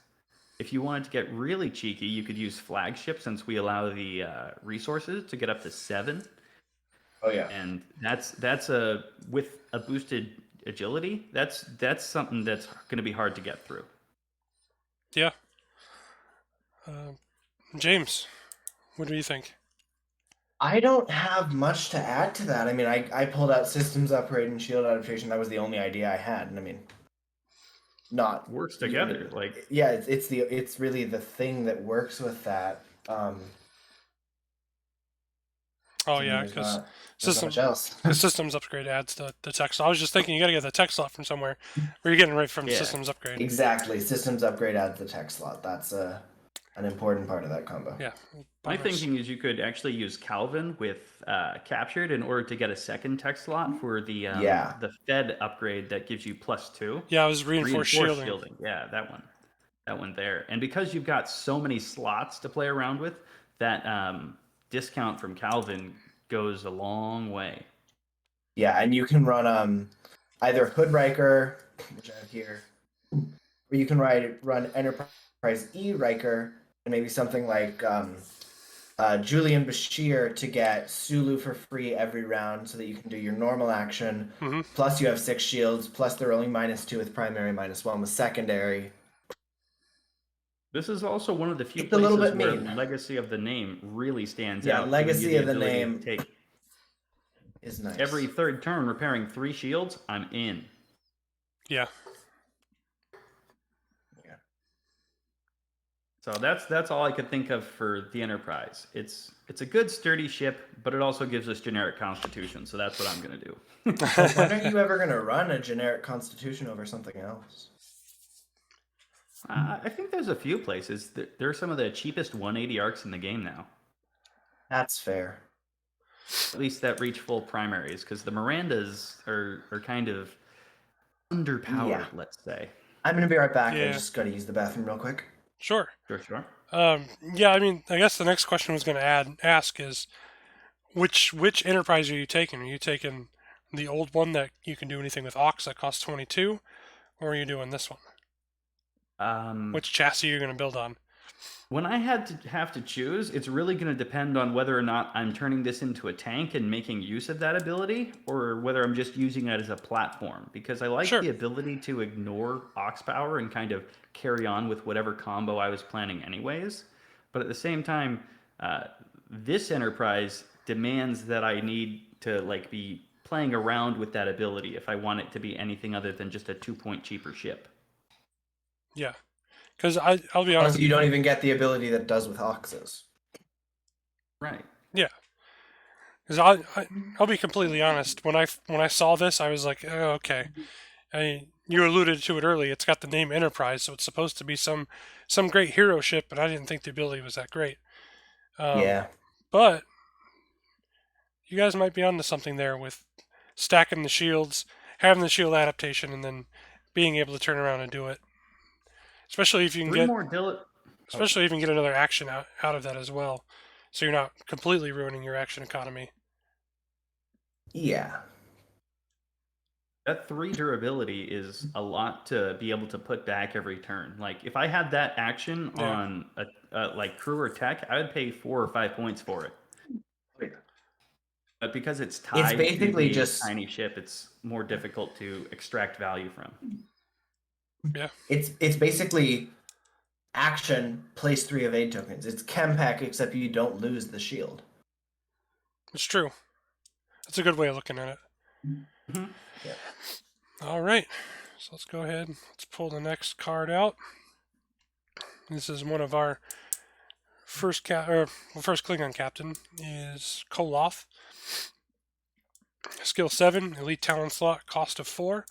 If you wanted to get really cheeky, you could use flagship since we allow the resources to get up to 7. Oh yeah. And that's a with a boosted agility, that's something that's going to be hard to get through. Yeah. James, what do you think? I don't have much to add to that. I mean, I pulled out systems upgrade and shield adaptation. That was the only idea I had, and I mean, not works together. Like it's really the thing that works with that. Because systems upgrade adds the tech slot. I was just thinking you got to get the tech slot from somewhere, or you're getting right from systems upgrade. Exactly, systems upgrade adds the tech slot. That's an important part of that combo. Yeah. My thinking is you could actually use Calvin with captured in order to get a second tech slot for the Fed upgrade that gives you +2. Yeah, it was reinforced shielding. Yeah, that one there. And because you've got so many slots to play around with, that discount from Calvin goes a long way. Yeah, and you can run either Hood Riker, which I have here, or you can run Enterprise E Riker, and maybe something like Julian Bashir to get Sulu for free every round so that you can do your normal action. Plus you have 6 shields, plus they're rolling -2 with primary, -1 with secondary. This is also one of the few places where Legacy of the Name really stands out. Yeah, Legacy of the Name is nice. Every 3rd turn repairing 3 shields, I'm in. Yeah. So that's all I could think of for the Enterprise. It's a good sturdy ship, but it also gives us generic Constitution, so that's what I'm going to do. When are you ever going to run a generic Constitution over something else? I think there's a few places. There are some of the cheapest 180 arcs in the game now. That's fair. At least that reach full primaries, because the Mirandas are kind of underpowered, let's say. I'm going to be right back. I just got to use the bathroom real quick. Sure. Sure. I mean, I guess the next question I was going to ask is, which Enterprise are you taking? Are you taking the old one that you can do anything with Ox that costs 22, or are you doing this one? Which chassis are you going to build on? When I have to choose, it's really going to depend on whether or not I'm turning this into a tank and making use of that ability, or whether I'm just using it as a platform. Because I like the ability to ignore Ox power and kind of carry on with whatever combo I was planning anyways. But at the same time, this Enterprise demands that I need to be playing around with that ability if I want it to be anything other than just a 2-point cheaper ship. Yeah. Because I'll be honest. You don't even get the ability that it does with Oxes. Right. Yeah. Because I'll be completely honest. When I saw this, I was like, oh, okay. You alluded to it early. It's got the name Enterprise, so it's supposed to be some great hero ship, but I didn't think the ability was that great. But you guys might be onto something there with stacking the shields, having the shield adaptation and then being able to turn around and do it. Especially if you can Three get, more Dill. especially if you can get another action out of that as well, so you're not completely ruining your action economy. Yeah. That 3 durability is a lot to be able to put back every turn. Like if I had that action Yeah. on like crew or tech, I would pay 4 or 5 points for it. Yeah. But because it's tied basically to the just- tiny ship, it's more difficult to extract value from. Yeah. It's basically action, place 3 evade tokens. It's chem pack, except you don't lose the shield. It's true. That's a good way of looking at it. Mhm. Yeah. All right. So let's go ahead. Let's pull the next card out. This is one of our first Klingon captain is Koloff. Skill 7, Elite Talon slot, cost of 4.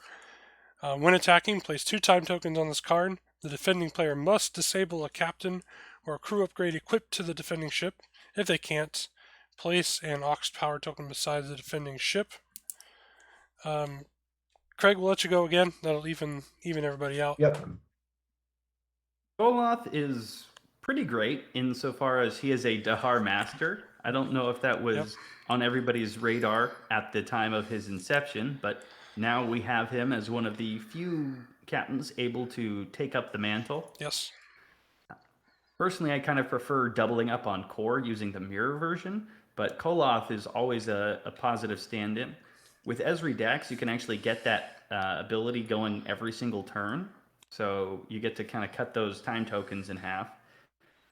When attacking, place 2 time tokens on this card. The defending player must disable a captain or a crew upgrade equipped to the defending ship. If they can't, place an Aux power token beside the defending ship. Craig, we'll let you go again. That'll even everybody out. Yep. Koloff is pretty great insofar as he is a Dahar master. I don't know if that was on everybody's radar at the time of his inception, but now we have him as one of the few captains able to take up the mantle. Yes. Personally, I kind of prefer doubling up on core using the mirror version, but Koloff is always a positive stand-in. With Esri Dax, you can actually get that ability going every single turn, so you get to kind of cut those time tokens in half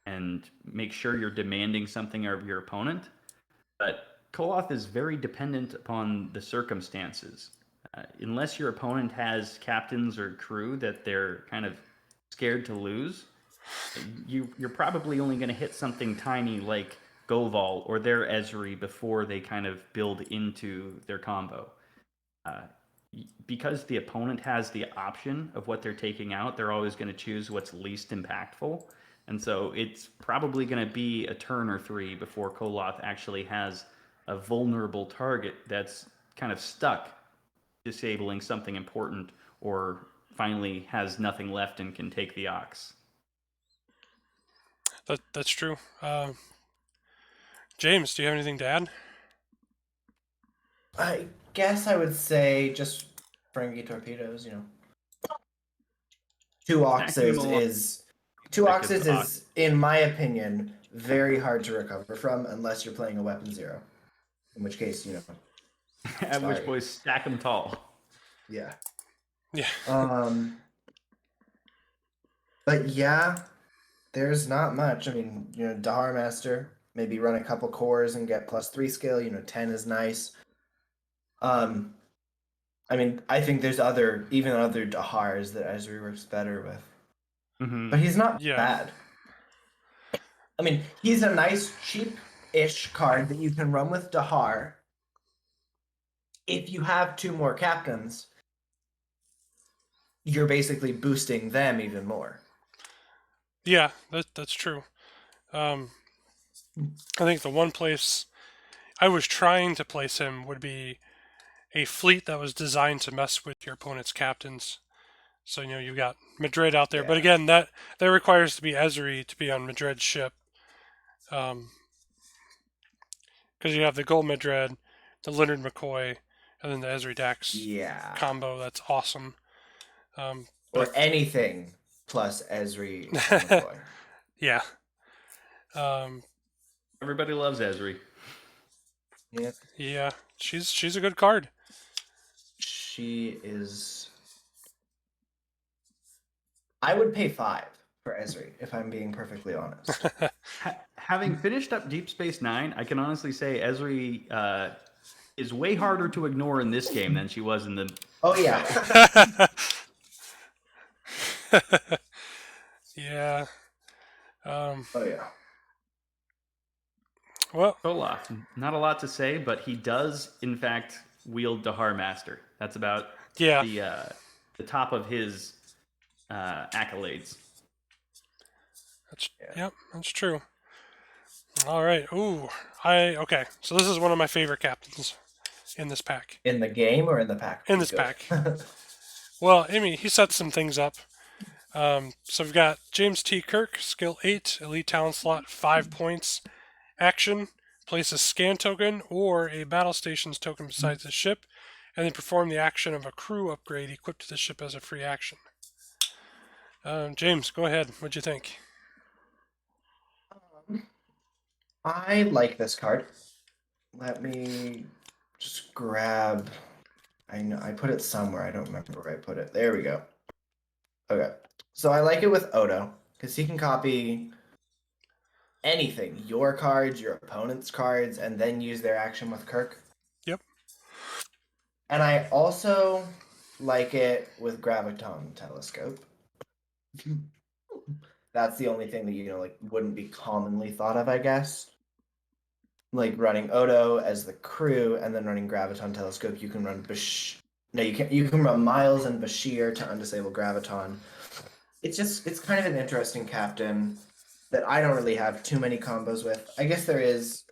and make sure you're demanding something of your opponent. But Koloff is very dependent upon the circumstances. Unless your opponent has captains or crew that they're kind of scared to lose, you're probably only going to hit something tiny like Goval or their Esri before they kind of build into their combo. Because the opponent has the option of what they're taking out, they're always going to choose what's least impactful. And so it's probably going to be a turn or 3 before Koloff actually has a vulnerable target that's kind of stuck disabling something important or finally has nothing left and can take the Ox. That's true. James, do you have anything to add? I guess I would say just Ferengi torpedoes, 2 Oxes is, in my opinion, very hard to recover from unless you're playing a weapon 0. In which case, At which point, stack them tall. Yeah. Yeah. But yeah, there's not much. I mean, Dahar Master, maybe run a couple cores and get +3 skill. 10 is nice. I mean, I think there's other Dahars that Esri works better with. Mm-hmm. But he's not Yeah. bad. I mean, he's a nice, cheap-ish card that you can run with Dahar. If you have 2 more captains, you're basically boosting them even more. Yeah, that's true. I think the one place I was trying to place him would be a fleet that was designed to mess with your opponent's captains. So you've got Madrid out there, but again, that requires to be Esri to be on Madrid's ship, because you have the Gold Madrid, the Leonard McCoy, and then the Esri Dax combo. That's awesome. Or anything plus Esri and McCoy. Yeah. Everybody loves Esri. Yeah. Yeah, she's a good card. She is. I would pay 5 for Esri, if I'm being perfectly honest. Having finished up Deep Space Nine, I can honestly say Esri is way harder to ignore in this game than she was in the. Oh yeah. Yeah. Oh yeah. Well, Koloff, not a lot to say, but he does in fact wield Dahar Master. That's about the top of his accolades. That's true. All right. Okay. So this is one of my favorite captains. in this pack. In the game or in the pack? In this Good. pack. Well, I mean, he sets some things up. So we've got James T. Kirk, skill 8, elite talent slot, 5 points. Action, place a scan token or a battle stations token beside the ship, and then perform the action of a crew upgrade equipped to the ship as a free action. James, go ahead. What'd you think? I like this card. Let me just grab. I know I put it somewhere. I don't remember where I put it. There we go. Okay. So I like it with Odo because he can copy anything, your cards, your opponent's cards, and then use their action with Kirk. Yep. And I also like it with Graviton Telescope. That's the only thing that like wouldn't be commonly thought of, I guess. Like running Odo as the crew and then running Graviton Telescope, you can run you can run Miles and Bashir to undisable Graviton. It's kind of an interesting captain that I don't really have too many combos with. I guess there is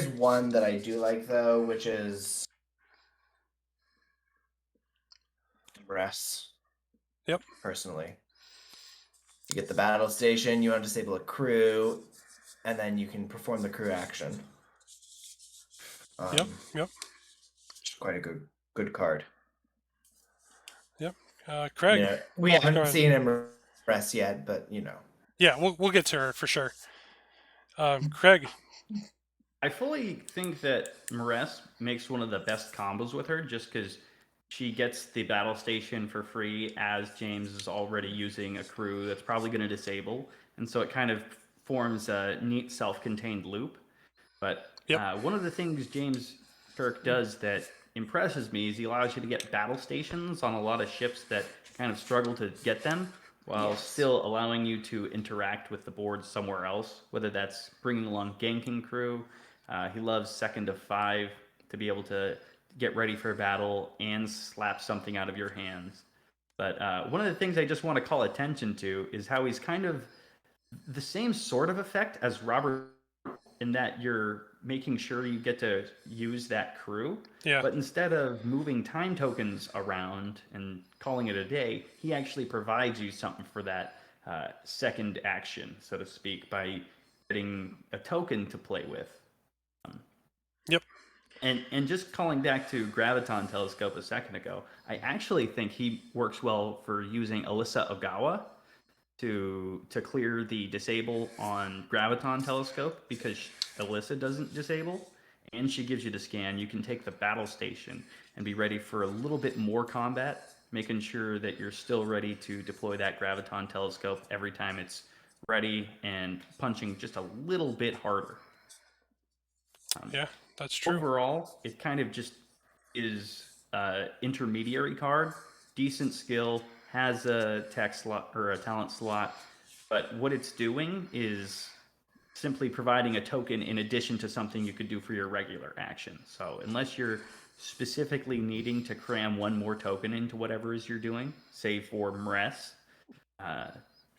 one that I do like though, which is Rest. Yep. Personally. You get the battle station, you undisable a crew, and then you can perform the crew action. Yep. It's quite a good card. Yep. Craig. Yeah, we haven't seen him rest yet, but Yeah, we'll get to her for sure. Craig. I fully think that Maress makes one of the best combos with her just because she gets the battle station for free as James is already using a crew that's probably going to disable. And so it kind of forms a neat self-contained loop. But one of the things James Kirk does that impresses me is he allows you to get battle stations on a lot of ships that kind of struggle to get them while still allowing you to interact with the board somewhere else, whether that's bringing along ganking crew. He loves 2nd of 5 to be able to get ready for a battle and slap something out of your hands. But one of the things I just want to call attention to is how he's kind of the same sort of effect as Robert in that you're making sure you get to use that crew. Yeah. But instead of moving time tokens around and calling it a day, he actually provides you something for that second action, so to speak, by getting a token to play with. Yep. And just calling back to Graviton Telescope a second ago, I actually think he works well for using Alyssa Ogawa to clear the disable on Graviton Telescope because Alyssa doesn't disable and she gives you the scan. You can take the battle station and be ready for a little bit more combat, making sure that you're still ready to deploy that Graviton Telescope every time it's ready and punching just a little bit harder. Yeah, that's true. Overall, it kind of just is intermediary card, decent skill, has a tech slot or a talent slot, but what it's doing is simply providing a token in addition to something you could do for your regular action. So unless you're specifically needing to cram one more token into whatever it is you're doing, say for Mress,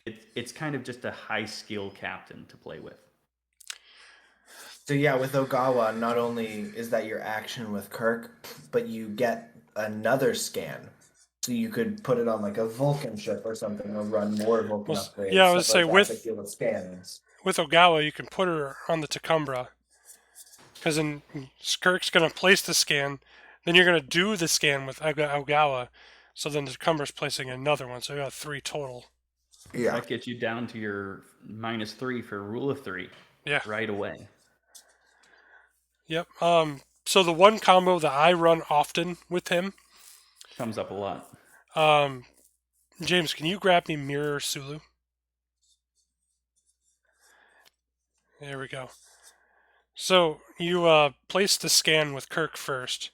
it's kind of just a high skill captain to play with. So yeah, with Ogawa, not only is that your action with Kirk, but you get another scan. So you could put it on like a Vulcan ship or something, or run more Vulcan upgrades. Yeah, I would say with scans. With Ogawa, you can put her on the Tekumbra, because then Kirk's going to place the scan, then you're going to do the scan with Ogawa, so then the Tekumbra's placing another one, so you got 3 total. Yeah. That gets you down to your -3 for rule of 3. Yeah. Right away. Yep. So the one combo that I run often with him comes up a lot. James, can you grab me Mirror Sulu? There we go. So you place the scan with Kirk first,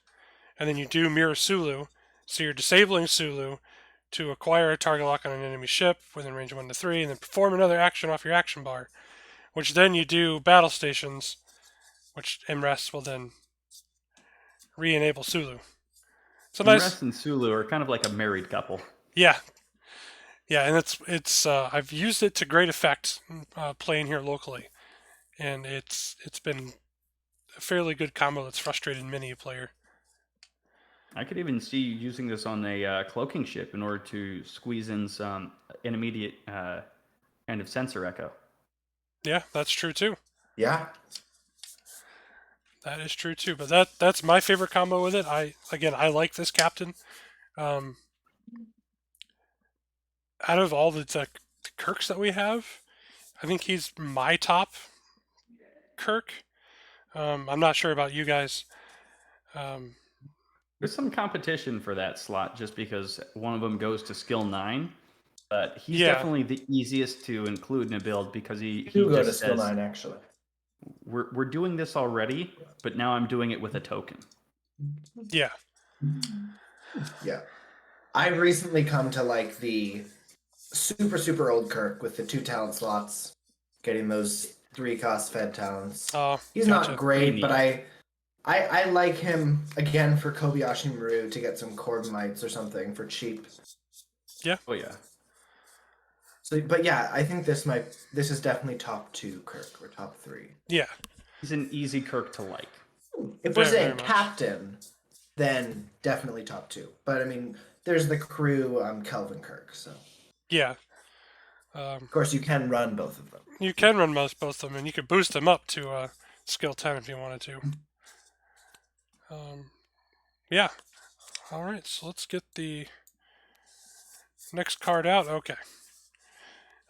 and then you do Mirror Sulu. So you're disabling Sulu to acquire a target lock on an enemy ship within range 1 to 3, and then perform another action off your action bar, which then you do battle stations, which MRES will then re-enable Sulu. So MRES and Sulu are kind of like a married couple. Yeah. Yeah, and it's I've used it to great effect playing here locally, and it's been a fairly good combo that's frustrated many a player. I could even see using this on a cloaking ship in order to squeeze in some intermediate kind of sensor echo. Yeah, that's true too. Yeah. That is true too. But that's my favorite combo with it. I like this captain. Out of all the Kirks that we have, I think he's my top Kirk. I'm not sure about you guys. There's some competition for that slot just because one of them goes to skill 9. But he's Yeah. definitely the easiest to include in a build because he You go to just skill says, 9, actually. we're doing this already, but now I'm doing it with a token. Yeah. Yeah. I've recently come to like the super, super old Kirk with the 2 talent slots, getting those 3 cost fed talents. Oh, He's gotcha. not great, Pretty but neat. I like him again for Kobayashi Maru to get some Corbinites or something for cheap. Oh yeah. So, but yeah, I think this is definitely top 2 Kirk or top 3. Yeah. He's an easy Kirk to like. If we're Very, saying very much. captain, then definitely top 2. But I mean, there's the crew Kelvin Kirk, so Yeah. of course you can run both of them. You can run both of them, and you could boost them up to skill 10 if you wanted to. Yeah. All right, so let's get the next card out. Okay.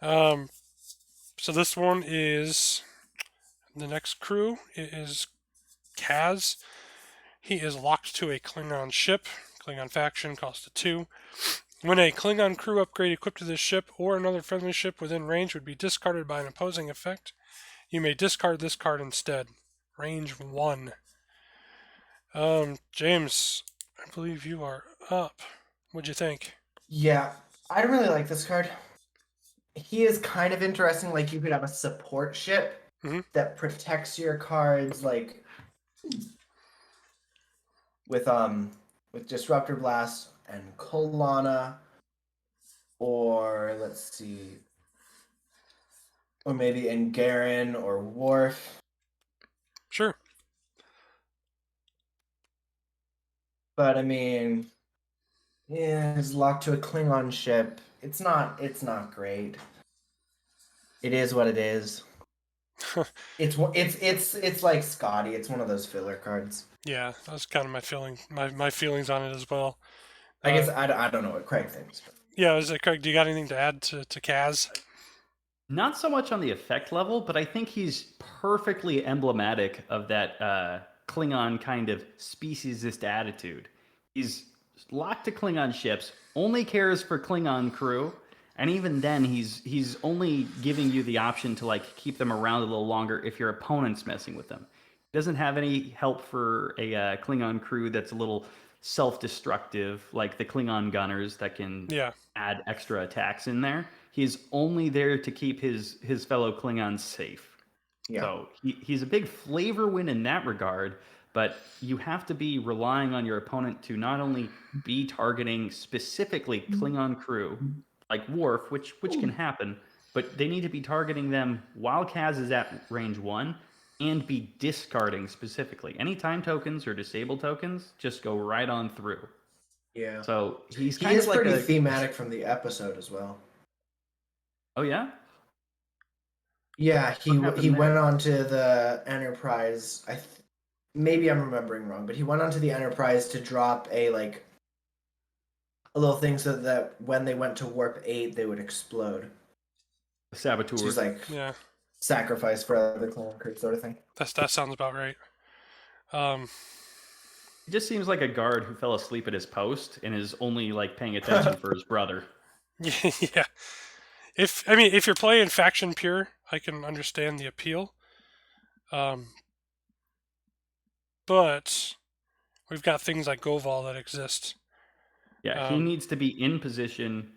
So this one is the next crew. It is Kaz. He is locked to a Klingon ship. Klingon faction, cost of 2. When a Klingon crew upgrade equipped to this ship or another friendly ship within range would be discarded by an opposing effect, you may discard this card instead. Range 1. James, I believe you are up. What'd you think? Yeah, I really like this card. He is kind of interesting. Like you could have a support ship that protects your cards, like with Disruptor Blast and Kolana, or let's see, or maybe Garen or Worf. Sure. But I mean, yeah, it's locked to a Klingon ship. It's not great. It is what it is. It's like Scotty. It's one of those filler cards. Yeah, that's kind of my feelings on it as well. I guess I don't know what Craig thinks. But... Yeah, is it Craig? Do you got anything to add to Kaz? Not so much on the effect level, but I think he's perfectly emblematic of that Klingon kind of speciesist attitude. He's locked to Klingon ships, only cares for Klingon crew, and even then he's only giving you the option to like keep them around a little longer if your opponent's messing with them. He doesn't have any help for a Klingon crew that's a little self-destructive, like the Klingon gunners that can add extra attacks in there. He's only there to keep his fellow Klingons safe. Yeah. So he's a big flavor win in that regard, but you have to be relying on your opponent to not only be targeting specifically Klingon crew, like Worf, which can happen, but they need to be targeting them while Kaz is at range 1 and be discarding specifically. Any time tokens or disable tokens just go right on through. Yeah. So he is like pretty thematic from the episode as well. Oh yeah? Yeah, he went on to the Enterprise. Maybe I'm remembering wrong, but he went onto the Enterprise to drop a little thing so that when they went to warp 8, they would explode. Saboteur. She's like sacrifice for other Klingon crew sort of thing. That sounds about right. He just seems like a guard who fell asleep at his post and is only like paying attention for his brother. Yeah. If you're playing faction pure, I can understand the appeal. But we've got things like Goval that exist. Yeah, he needs to be in position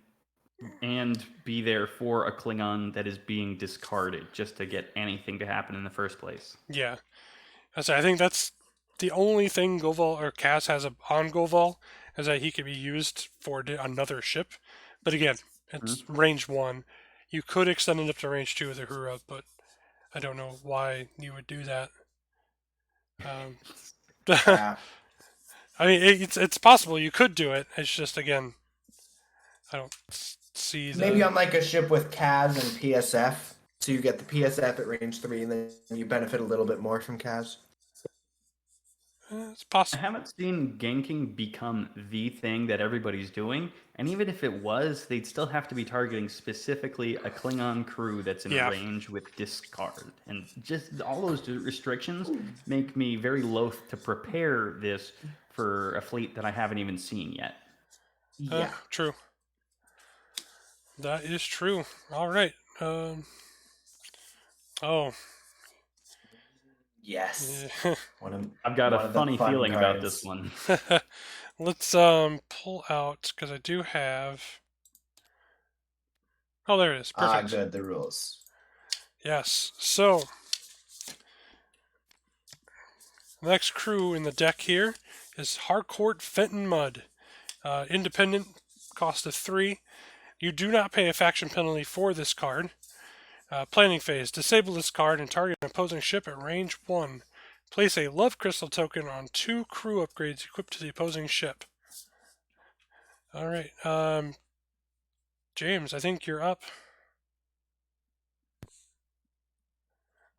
and be there for a Klingon that is being discarded just to get anything to happen in the first place. Yeah. I think that's the only thing Goval or Kaz has on Goval is that he could be used for another ship. But again, it's range 1. You could extend it up to range 2 with Uhura, but I don't know why you would do that. Yeah. I mean, it's possible you could do it. It's just, again, I don't see the... Maybe on like a ship with CAS and PSF, so you get the PSF at range 3, and then you benefit a little bit more from CAS. It's I possible. haven't seen ganking become the thing that everybody's doing, and even if it was, they'd still have to be targeting specifically a Klingon crew that's in Yeah. range with discard. And just all those restrictions make me very loath to prepare this for a fleet that I haven't even seen yet. Yeah. True. That is true. All right. Oh. Yes. Yeah. I've got a one of the funny fun feeling about this cards. one. Let's pull out, because I do have... Oh, there it is. Perfect. Good, the rules. Yes. So, the next crew in the deck here is Harcourt Fenton Mudd. Independent, cost of 3. You do not pay a faction penalty for this card. Planning phase. Disable this card and target an opposing ship at range 1. Place a love crystal token on 2 crew upgrades equipped to the opposing ship. Alright, James, I think you're up.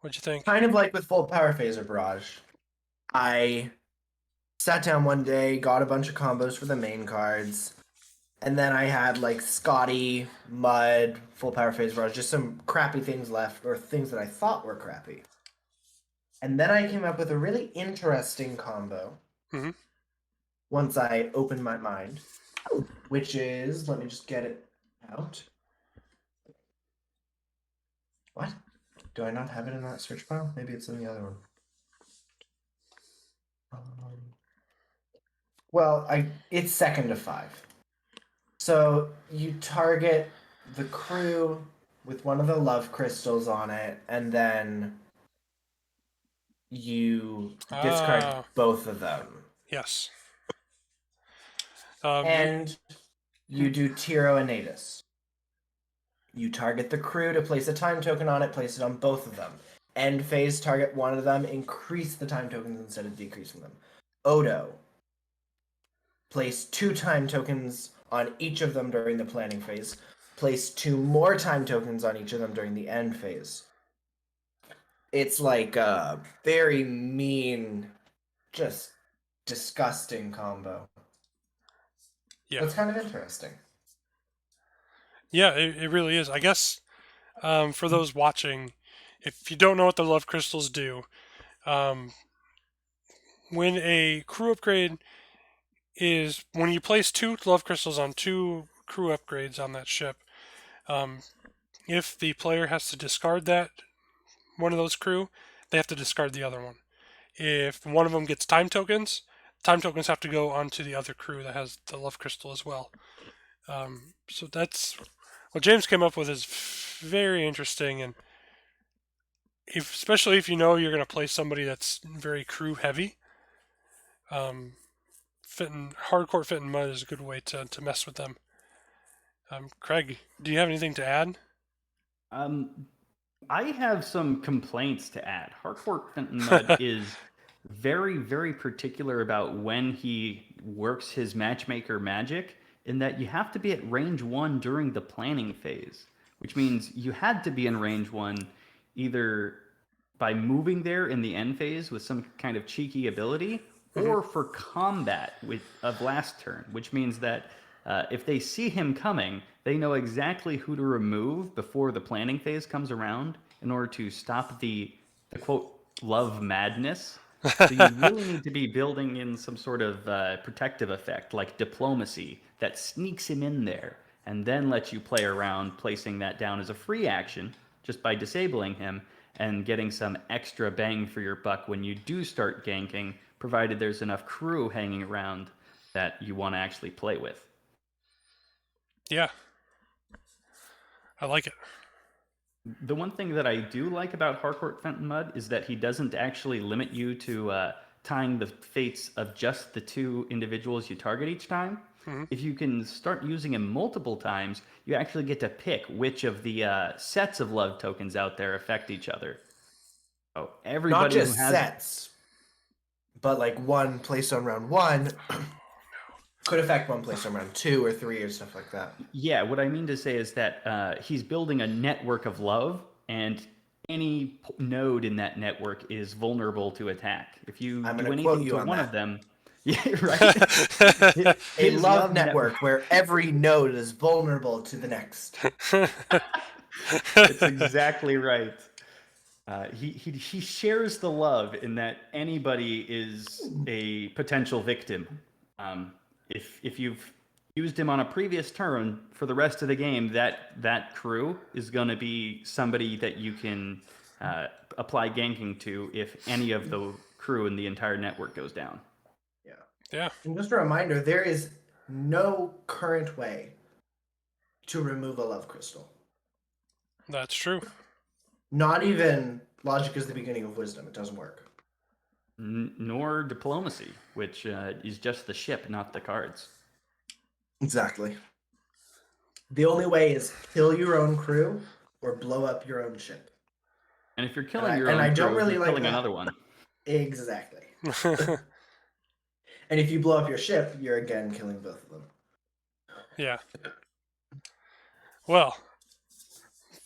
What'd you think? Kind of like with full power phaser barrage. I sat down one day, got a bunch of combos for the main cards, and then I had like Scotty, Mud, full power phase barrage, just some crappy things left, or things that I thought were crappy. And then I came up with a really interesting combo. Mhm. Once I opened my mind, which is, let me just get it out. What? Do I not have it in that search file? Maybe it's in the other one. Well, it's second to 5. So you target the crew with one of the love crystals on it, and then you discard both of them. Yes. And you do Tiro and Natus. You target the crew to place a time token on it, place it on both of them. End phase, target one of them, increase the time tokens instead of decreasing them. Odo. Place 2 time tokens on each of them during the planning phase. Place 2 more time tokens on each of them during the end phase. It's like a very mean, just disgusting combo. Yeah. That's kind of interesting. Yeah, it really is. I guess for those watching, if you don't know what the love crystals do, when a crew upgrade is... When you place 2 love crystals on 2 crew upgrades on that ship, if the player has to discard one of those crew, they have to discard the other one. If one of them gets time tokens have to go onto the other crew that has the love crystal as well. So that's what James came up with, is very interesting, and especially if you know you're going to play somebody that's very crew heavy. Hardcore Fenton Mud is a good way to mess with them. Craig, do you have anything to add? I have some complaints to add. Harcourt Fenton Mudd is very, very particular about when he works his matchmaker magic, in that you have to be at range 1 during the planning phase, which means you had to be in range 1 either by moving there in the end phase with some kind of cheeky ability, or for combat with a blast turn, which means that if they see him coming, they know exactly who to remove before the planning phase comes around in order to stop the quote, love madness. So you really need to be building in some sort of protective effect, like diplomacy, that sneaks him in there and then lets you play around placing that down as a free action just by disabling him and getting some extra bang for your buck when you do start ganking, provided there's enough crew hanging around that you want to actually play with. Yeah. I like it. The one thing that I do like about Harcourt Fenton Mudd is that he doesn't actually limit you to tying the fates of just the 2 individuals you target each time. If you can start using him multiple times, you actually get to pick which of the sets of love tokens out there affect each other. So everybody Not just who has sets. but like one placed on round 1 could affect one placed on round 2 or 3 or stuff like that. Yeah, what I mean to say is that he's building a network of love, and any node in that network is vulnerable to attack. If you I'm do gonna quote anything you to on one that. of them, yeah, right. A His love network where every node is vulnerable to the next. It's exactly right. He shares the love in that anybody is a potential victim. If you've used him on a previous turn for the rest of the game, that crew is going to be somebody that you can apply ganking to if any of the crew in the entire network goes down. Yeah. Yeah. And just a reminder, there is no current way to remove a love crystal. That's true. Not even logic is the beginning of wisdom. It doesn't work. Nor diplomacy, which is just the ship, not the cards. Exactly. The only way is kill your own crew or blow up your own ship. And if you're killing I- your and own I don't crew, really you're like killing that. another one. Exactly. And if you blow up your ship, you're again killing both of them. Yeah. Well,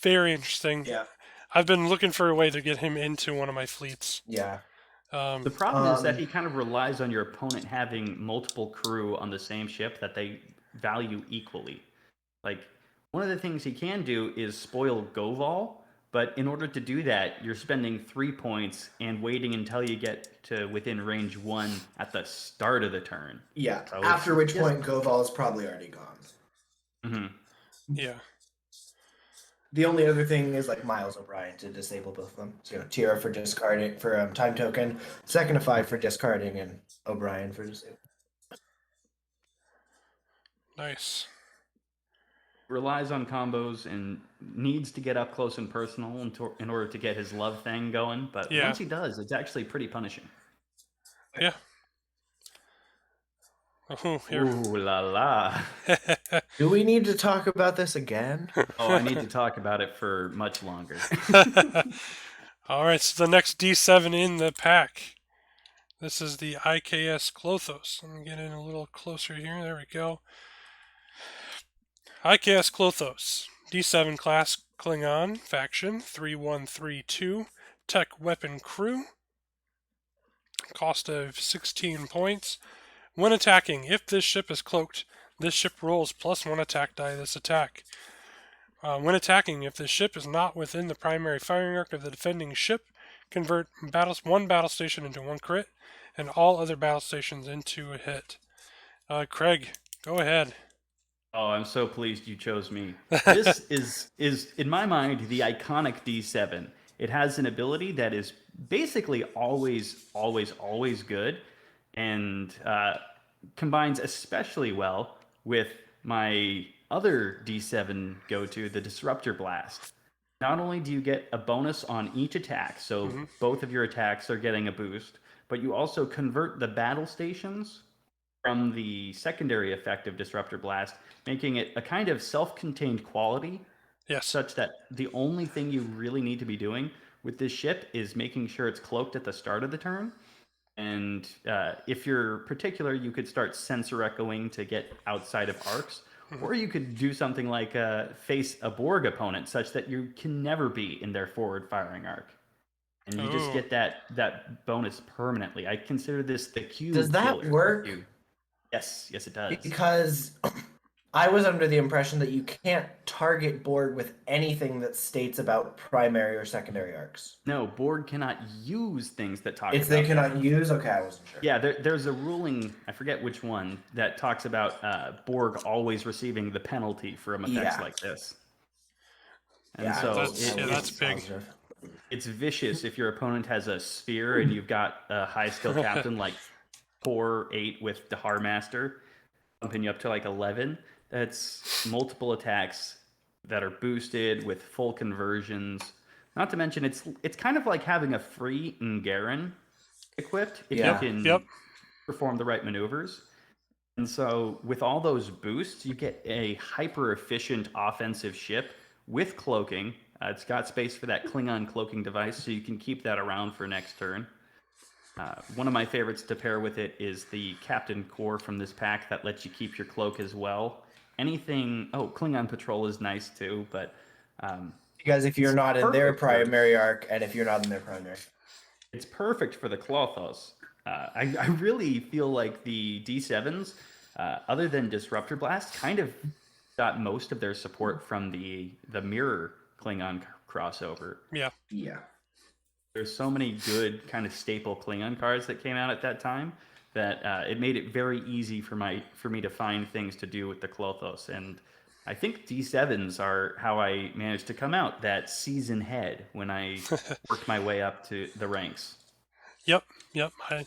very interesting. Yeah. I've been looking for a way to get him into one of my fleets. Yeah. The problem is that Um, he kind of relies on your opponent having multiple crew on the same ship that they value equally. Like, one of the things he can do is spoil Goval, but in order to do that, you're spending 3 points and waiting until you get to within range 1 at the start of the turn. Yeah. So After it's which just- point Goval is probably already gone. Mhm. Yeah. The only other thing is like Miles O'Brien to disable both of them. So Tira for discarding for time token, 2nd to 5 for discarding, and O'Brien for disable. Nice. Relies on combos and needs to get up close and personal in order to get his love thing going. But Yeah. once he does, it's actually pretty punishing. Yeah. Oh, here. Ooh la la. Do we need to talk about this again? Oh, I need to talk about it for much longer. All right, so the next D7 in the pack. This is the IKS Klothos. Let me get in a little closer here. There we go. IKS Klothos. D7 class Klingon faction 3132. Tech weapon crew. Cost of 16 points. When attacking, if this ship is cloaked, this ship rolls +1 attack die this attack. When attacking, if the ship is not within the primary firing arc of the defending ship, convert one battle station into 1 crit, and all other battle stations into a hit. Craig, go ahead. Oh, I'm so pleased you chose me. This is in my mind the iconic D7. It has an ability that is basically always good, and combines especially well with my other D7 go-to, the Disruptor Blast. Not only do you get a bonus on each attack, so both of your attacks are getting a boost, but you also convert the battle stations from the secondary effect of Disruptor Blast, making it a kind of self-contained quality, Yes. such that the only thing you really need to be doing with this ship is making sure it's cloaked at the start of the turn. And if you're particular, you could start sensor echoing to get outside of arcs, or you could do something like face a Borg opponent, such that you can never be in their forward firing arc, and you just Ooh. get that bonus permanently. I consider this the cube. Does that killer work? cube. Yes, it does. Because I was under the impression that you can't target Borg with anything that states about primary or secondary arcs. No, Borg cannot use things that talk If about they cannot that. use, okay, I wasn't sure. Yeah, there's a ruling, I forget which one, that talks about Borg always receiving the penalty from effects Yeah. like this. And Yeah, so that's big. positive. it's vicious if your opponent has a sphere and you've got a high skill captain like 4-8 with Dahar Master, bumping you up to like 11. That's multiple attacks that are boosted with full conversions. Not to mention, it's kind of like having a free Ngaren equipped if Yeah. you can Yep. perform the right maneuvers. And so with all those boosts, you get a hyper efficient offensive ship with cloaking. It's got space for that Klingon cloaking device, so you can keep that around for next turn. One of my favorites to pair with it is the Captain Core from this pack that lets you keep your cloak as well. Anything... Oh, Klingon Patrol is nice too, but... Because if you're It's not in their perfect for- primary arc, and if you're not in their primary, It's perfect for the Klothos. I really feel like the D7s, other than Disruptor Blast, kind of got most of their support from the Mirror Klingon crossover. Yeah. yeah. There's so many good kind of staple Klingon cards that came out at that time that it made it very easy for me to find things to do with the Klothos. And I think D7s are how I managed to come out that season head when I worked my way up to the ranks. Yep. I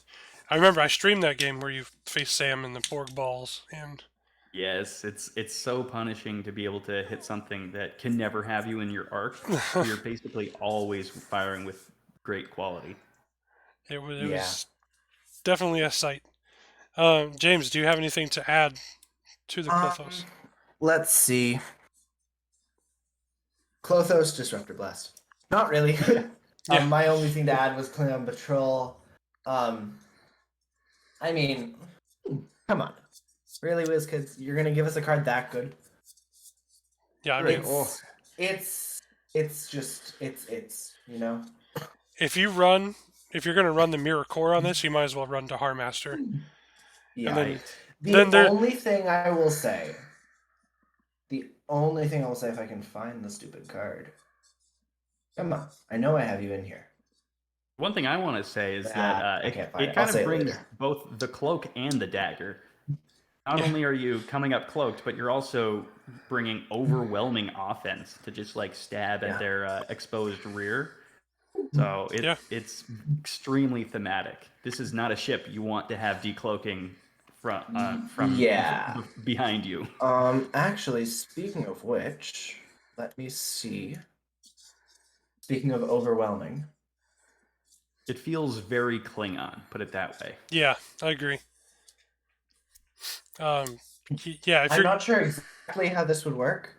remember I streamed that game where you face Sam in the Borg balls, and Yes, it's so punishing to be able to hit something that can never have you in your arc. You're basically always firing with great quality. it was Yeah. definitely a sight. James, do you have anything to add to the Klothos? Let's see. Klothos Disruptor Blast. Not really. Yeah. My only thing to add was Klingon Patrol. I mean, come on. Really, WizKids? You're gonna give us a card that good? Yeah, I mean, It's just you know. if you're going to run the Mirror Core on this, you might as well run Dahar Master. Yeah. And then, The only thing I will say if I can find the stupid card. Come on, I know I have you in here. One thing I want to say is that I can't find it it. kind I'll say of it brings later. both the cloak and the dagger. Not only are you coming up cloaked, but you're also bringing overwhelming offense to just like stab at their exposed rear. So it's extremely thematic. This is not a ship you want to have decloaking from behind you. Actually, speaking of which, let me see. Speaking of overwhelming, It feels very Klingon, put it that way. yeah, I agree. If I'm you're not sure exactly how this would work.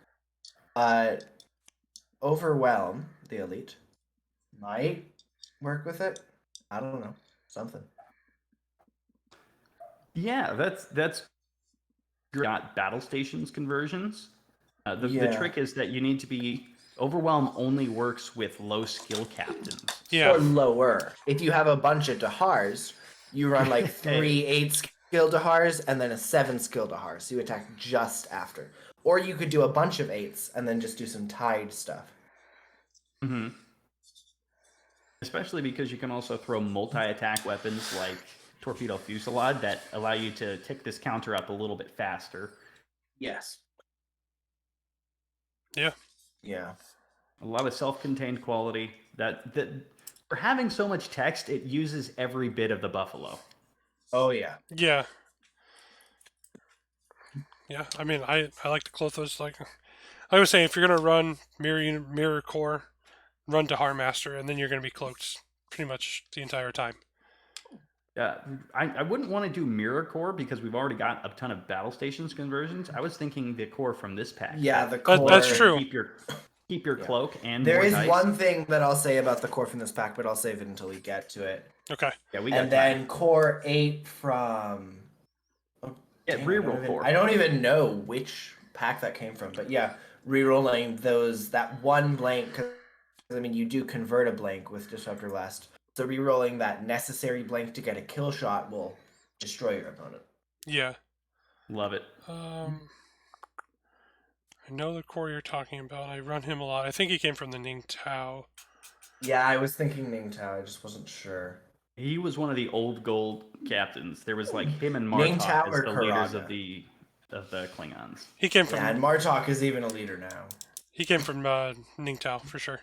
Overwhelm the elite might work with it. I don't know, something. Yeah, that's got battle stations conversions. The trick is that you need to be overwhelm only works with low skill captains. Yeah. Or lower. If you have a bunch of Dahars, you run like 3 8-skill Dahars and then a 7-skill Dahar, so you attack just after. Or you could do a bunch of 8s and then just do some tied stuff. Mm-hmm. Especially because you can also throw multi-attack weapons like Torpedo Fusillade that allow you to tick this counter up a little bit faster. Yes. Yeah. Yeah. A lot of self-contained quality. That for having so much text, it uses every bit of the Buffalo. Oh yeah. Yeah. Yeah, I mean, I like the Klothos. Like I was saying, if you're gonna run Mirror Core, run Dahar Master, and then you're gonna be cloaked pretty much the entire time. I wouldn't want to do Mirror Core because we've already got a ton of battle stations conversions. I was thinking the core from this pack. Yeah, the core. That's true. Keep your cloak and there more is dice. one thing that I'll say about the core from this pack, but I'll save it until we get to it. Okay. Yeah, we got And then core 8 from. reroll core. I don't even know which pack that came from, but yeah, rerolling that one blank. Because I mean, you do convert a blank with Disruptor Blast. So rerolling that necessary blank to get a kill shot will destroy your opponent. Yeah. Love it. I know the core you're talking about. I run him a lot. I think he came from the Ning Tao. Yeah, I was thinking Ning Tao. I just wasn't sure. He was one of the old gold captains. There was like him and Ning Tao Martok as or the leaders Karaga? of the Klingons. He came from. Yeah, and Martok is even a leader now. He came from Ning Tao for sure.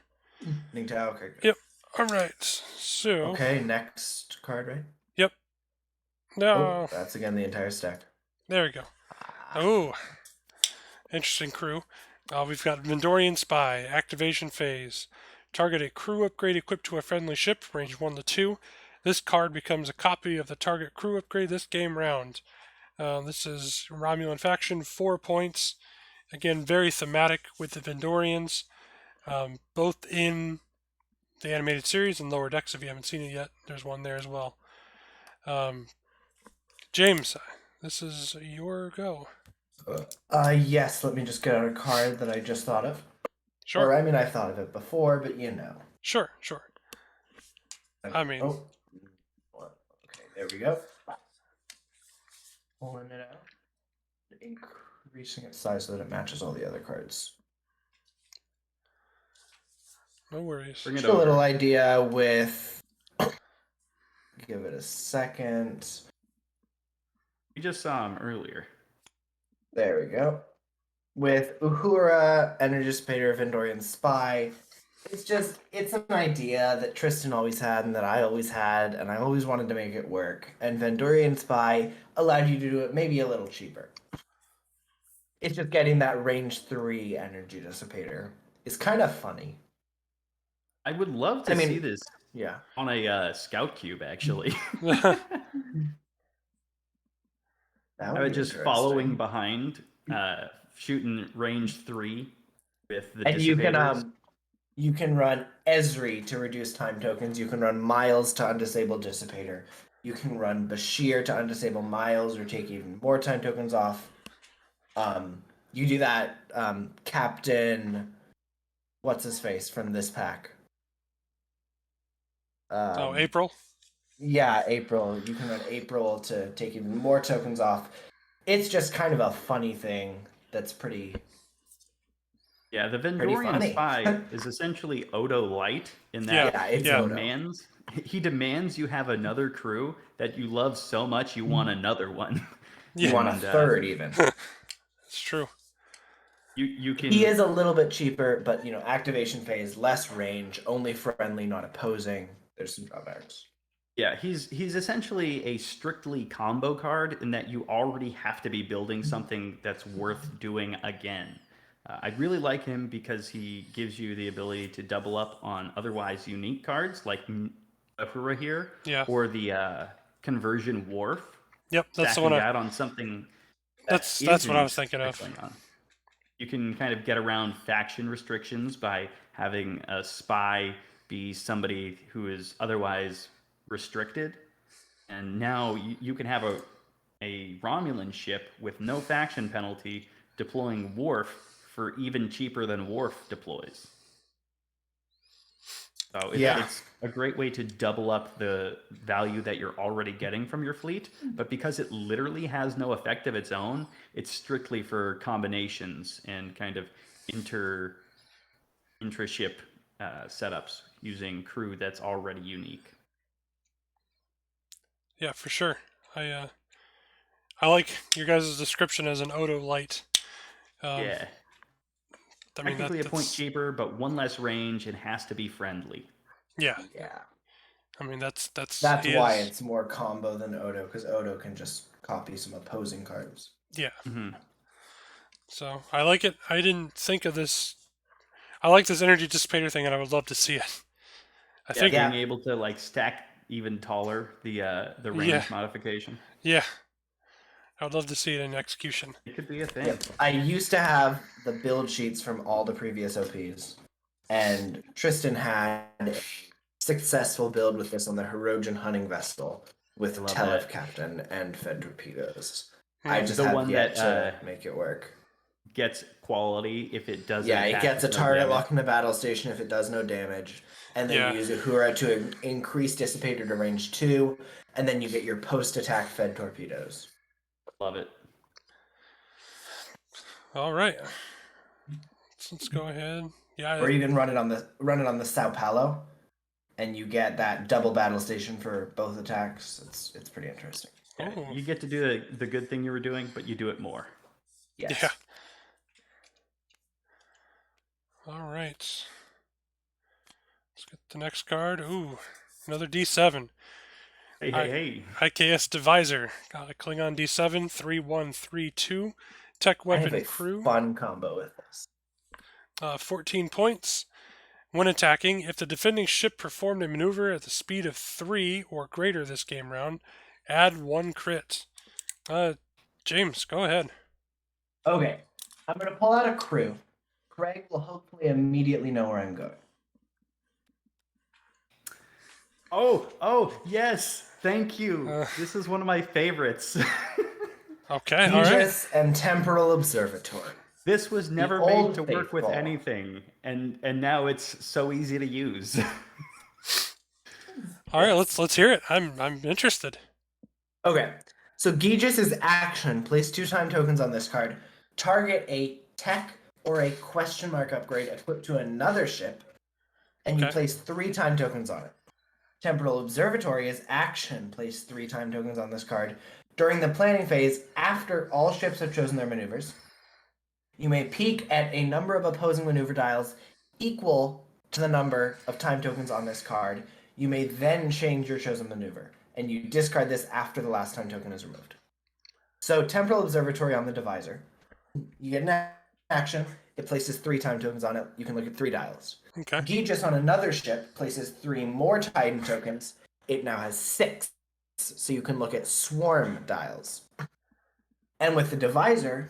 Ning Tao, okay. Good. Yep. All right. So. Okay, next card, right? Yep. No. Oh, that's again the entire stack. There we go. Oh. Interesting crew. We've got Vendorian Spy, activation phase. Target a crew upgrade equipped to a friendly ship, range 1 to 2. This card becomes a copy of the target crew upgrade this game round. This is Romulan faction, 4 points. Again, very thematic with the Vendorians, both in the animated series and Lower Decks. If you haven't seen it yet, there's one there as well. James, this is your go. Yes, let me just get out a card that I just thought of. Sure. Or, I mean, I thought of it before, but you know. Sure. Okay. I mean- Oh. Okay, there we go. Pulling it out. Increasing its size so that it matches all the other cards. No worries. Bring it Just a little over. idea with. Give it a second. We just saw him earlier. There we go. With Uhura, Energy Dissipator, Vendorian Spy. It's an idea that Tristan always had and that I always had, and I always wanted to make it work. And Vendorian Spy allowed you to do it maybe a little cheaper. It's just getting that range 3 Energy Dissipator. It's kind of funny. I would love to see this Yeah. on a scout cube, actually. That I would would be just interesting. following behind, shooting range 3 with the And dissipators. you can run Esri to reduce time tokens. You can run Miles to undisable Dissipator. You can run Bashir to undisable Miles or take even more time tokens off. You do that, Captain. What's his face from this pack? April. Yeah, April. You can run April to take even more tokens off. It's just kind of a funny thing that's pretty. Yeah, the Pretty Vendorian funny. Spy is essentially Odo Light in that Yeah, it's Yeah. Odo. he demands you have another crew that you love so much you want another one. You Yeah. want a And, third even. It's true. You can. He is a little bit cheaper, but activation phase, less range, only friendly, not opposing. There's some drawbacks. Yeah, he's essentially a strictly combo card in that you already have to be building something that's worth doing again. I really like him because he gives you the ability to double up on otherwise unique cards like Ahura here, Yeah. or the Conversion Wharf. Yep, that's the Stacking one. that on something That's what I was isn't thinking a of. Klingon. You can kind of get around faction restrictions by having a spy be somebody who is otherwise restricted. And now you can have a Romulan ship with no faction penalty deploying Worf for even cheaper than Worf deploys. So it's a great way to double up the value that you're already getting from your fleet. But because it literally has no effect of its own, it's strictly for combinations and kind of intra-ship setups using crew that's already unique. Yeah, for sure. I like your guys' description as an Odo light. Yeah. I mean, Technically a point that's cheaper, but one less range and has to be friendly. yeah. Yeah. I mean, that's That's why it's more combo than Odo, because Odo can just copy some opposing cards. yeah. Mm-hmm. So I like it. I didn't think of this. I like this energy dissipator thing, and I would love to see it. I think being able to like stack even taller the range Yeah. modification. yeah. I would love to see it in execution. It could be a thing. Yep. I used to have the build sheets from all the previous OPs, and Tristan had a successful build with this on the Herogen hunting vessel with love Telef that. Captain and Fed torpedoes. Hmm. I just The have one yet that, to make it work. Gets quality if it doesn't. Yeah, it attack gets a with no target damage. lock in the battle station if it does no damage, and then Yeah. you use Uhura to increase Dissipator to range 2, and then you get your post-attack Fed torpedoes. Love it. All right. So let's go ahead. Yeah. Or you can run it on the Sao Paulo, and you get that double battle station for both attacks. It's pretty interesting. Yeah, Oh. you get to do the good thing you were doing, but you do it more. Yes. Yeah. All right. Let's get the next card. Ooh, another D7. Hey. IKS Divisor. Got a Klingon D7, 3132. Tech I have weapon a crew. fun combo with this. 14 points. When attacking, if the defending ship performed a maneuver at the speed of 3 or greater this game round, add 1 crit. James, go ahead. Okay, I'm going to pull out a crew. Craig will hopefully immediately know where I'm going. Oh, yes. Thank you. This is one of my favorites. Okay, all right. Aegis and Temporal Observatory. This was never made Old to work with Faithful. anything, and now it's so easy to use. All right, let's hear it. I'm interested. Okay, so Aegis is action. Place 2 time tokens on this card. Target a tech or a question mark upgrade equipped to another ship, and you Okay. place 3 time tokens on it. Temporal Observatory is action. Place 3 time tokens on this card. During the planning phase, after all ships have chosen their maneuvers, you may peek at a number of opposing maneuver dials equal to the number of time tokens on this card. You may then change your chosen maneuver, and you discard this after the last time token is removed. So, Temporal Observatory on the divisor. You get an action. It places 3 time tokens on it. You can look at 3 dials. Okay. Aegis on another ship places 3 more time tokens. It now has 6. So you can look at swarm dials. And with the divisor,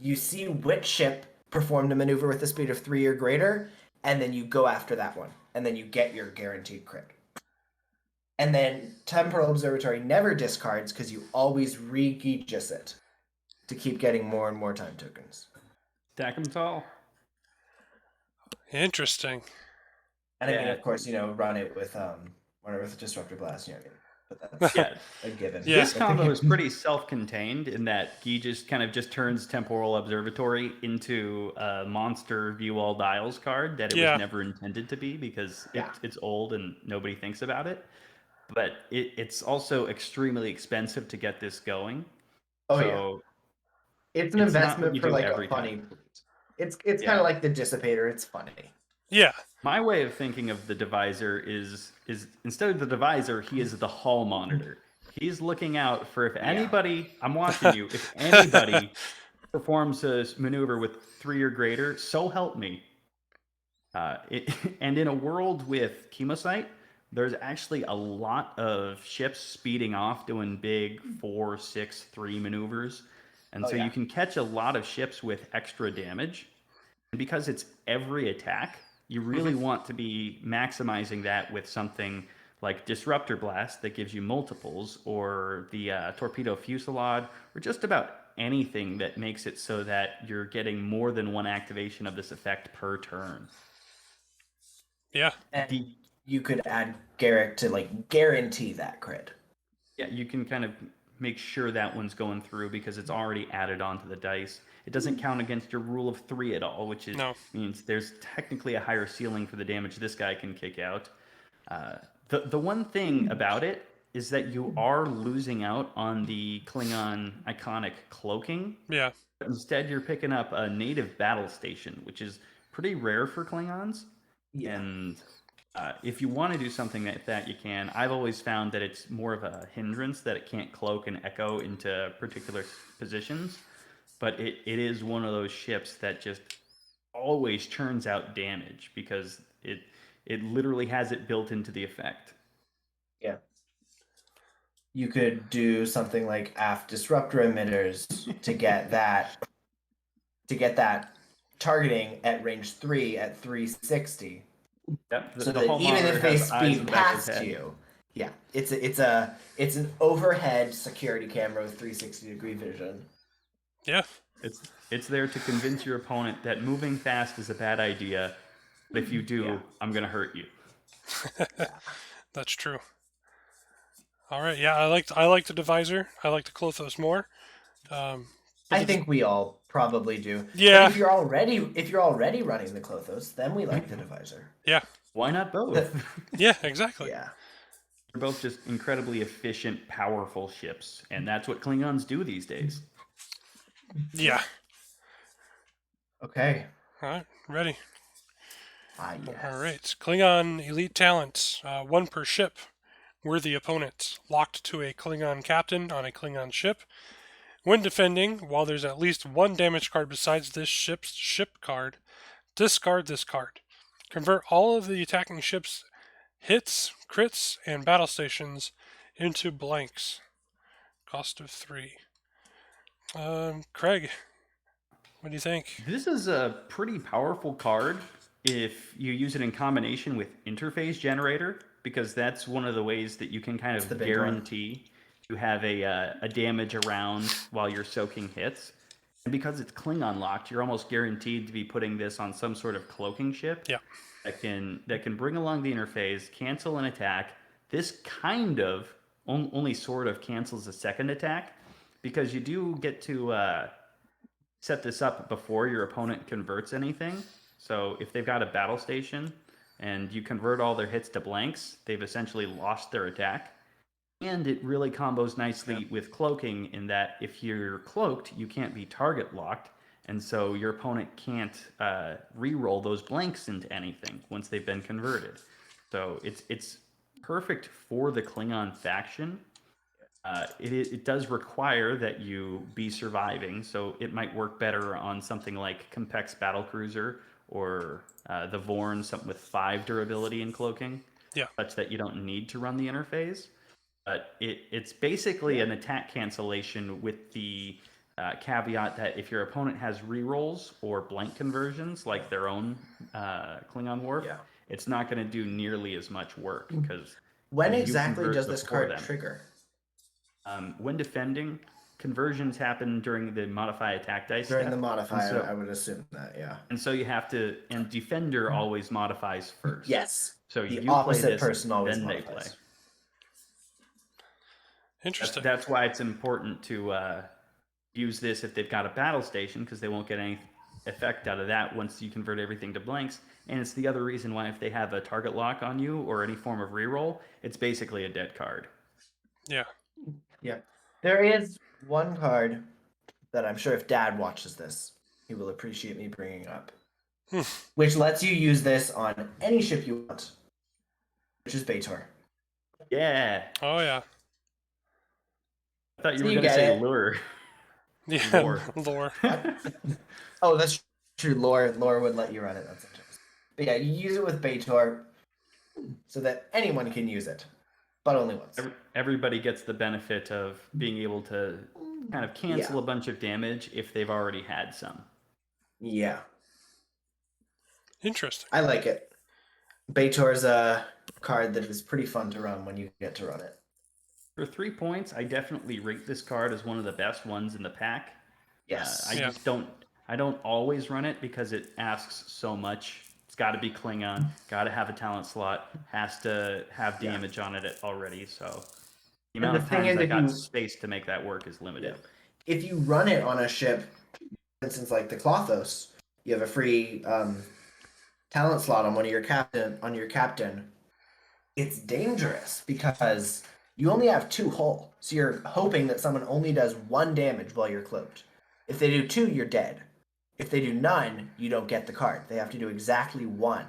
you see which ship performed a maneuver with a speed of 3 or greater, and then you go after that one. And then you get your guaranteed crit. And then Temporal Observatory never discards because you always re-Aegis it to keep getting more and more time tokens. Stack them tall. Interesting. And I mean, Yeah. of course, run it with Disruptor Blast, but that's Yeah. a given. Yeah. This combo is pretty self-contained in that he just kind of just turns Temporal Observatory into a monster view all dials card that it Yeah. was never intended to be because Yeah. it's old and nobody thinks about it. But it's also extremely expensive to get this going. Oh, so It's an it's not what investment you for do like a every funny. time. It's Yeah. kind of like the Dissipator. It's funny. Yeah. My way of thinking of the divisor is instead of the divisor, he is the hall monitor. He's looking out for if anybody, I'm watching you, if anybody performs a maneuver with 3 or greater, so help me. And in a world with Chemosite, there's actually a lot of ships speeding off doing big 4, 6, 3 maneuvers. And Oh, so yeah. you can catch a lot of ships with extra damage. And because it's every attack, you really want to be maximizing that with something like Disruptor Blast that gives you multiples, or the Torpedo Fusillade, or just about anything that makes it so that you're getting more than one activation of this effect per turn. Yeah. And you could add Garrick to like guarantee that crit. Yeah, you can kind of make sure that one's going through because it's already added onto the dice. It doesn't count against your rule of 3 at all, which means there's technically a higher ceiling for the damage this guy can kick out. The one thing about it is that you are losing out on the Klingon iconic cloaking. Yeah. Instead, you're picking up a native battle station, which is pretty rare for Klingons. Yeah. And if you want to do something like that, you can. I've always found that it's more of a hindrance that it can't cloak and echo into particular positions. But it is one of those ships that just always churns out damage because it literally has it built into the effect. Yeah. You could do something like aft disruptor emitters to get that targeting at range 3 at 360. Yep. So the that whole even monitor if they has eyes in speed the back of his past head. you, yeah, it's an overhead security camera with 360-degree vision. Yeah. It's there to convince your opponent that moving fast is a bad idea, but if you do, Yeah. I'm gonna hurt you. That's true. All right. Yeah, I like the divisor. I like the Klothos more. I think we all probably do. Yeah. But if you're already running the Klothos, then we like the divisor. Yeah. Why not both? Yeah. Exactly. Yeah. They're both just incredibly efficient, powerful ships, and that's what Klingons do these days. Yeah. Okay. All right. Ready. Yes. All right. Klingon elite talent. 1 per ship. Worthy opponent. Locked to a Klingon captain on a Klingon ship. When defending, while there's at least 1 damage card besides this ship's ship card, discard this card. Convert all of the attacking ship's hits, crits, and battle stations into blanks. Cost of 3. Craig, what do you think? This is a pretty powerful card if you use it in combination with Interface Generator, because that's one of the ways that you can kind That's the of big one. guarantee to have a damage around while you're soaking hits. And because it's Klingon locked, you're almost guaranteed to be putting this on some sort of cloaking ship Yeah. that can bring along the interface, cancel an attack. This kind of only sort of cancels a second attack, because you do get to set this up before your opponent converts anything. So if they've got a battle station and you convert all their hits to blanks, they've essentially lost their attack. And it really combos nicely with cloaking in that if you're cloaked, you can't be target locked, and so your opponent can't re-roll those blanks into anything once they've been converted. So it's perfect for the Klingon faction. It does require that you be surviving, so it might work better on something like Compex Battlecruiser or the Vorn, something with 5 durability and cloaking, Yeah. such that you don't need to run the interface. But it's basically an attack cancellation with the caveat that if your opponent has rerolls or blank conversions, like their own Klingon Wharf, it's not going to do nearly as much work. Because when exactly does this card trigger? When defending, conversions happen during the modify attack dice. During the modifier, I would assume that, yeah. And so you have to, and defender always modifies first. Yes. So the you opposite play this, person always then modifies. they play. Interesting. That's why it's important to use this if they've got a battle station, because they won't get any effect out of that once you convert everything to blanks. And it's the other reason why if they have a target lock on you or any form of reroll, it's basically a dead card. Yeah. Yeah. There is one card that I'm sure if Dad watches this, he will appreciate me bringing up, which lets you use this on any ship you want, which is Baitor. Yeah. Oh yeah. I thought you So were you going to get say it. lure. Yeah. Lore. Oh, that's true. Lore would let you run it. That's interesting. But yeah, you use it with Baitor so that anyone can use it, but only once. Everybody gets the benefit of being able to kind of cancel a bunch of damage if they've already had some. Yeah. Interesting. I like it. Baitor's a card that is pretty fun to run when you get to run it. For 3 points, I definitely rate this card as one of the best ones in the pack. Yes. I don't always run it because it asks so much. It's got to be Klingon, got to have a talent slot, has to have damage on it already. So the amount of times I got space to make that work is limited. Yeah. If you run it on a ship, for instance, like the Klothos, you have a free talent slot on your captain. It's dangerous because you only have 2 hull, so you're hoping that someone only does 1 damage while you're cloaked. If they do 2, you're dead. If they do none, you don't get the card. They have to do exactly 1.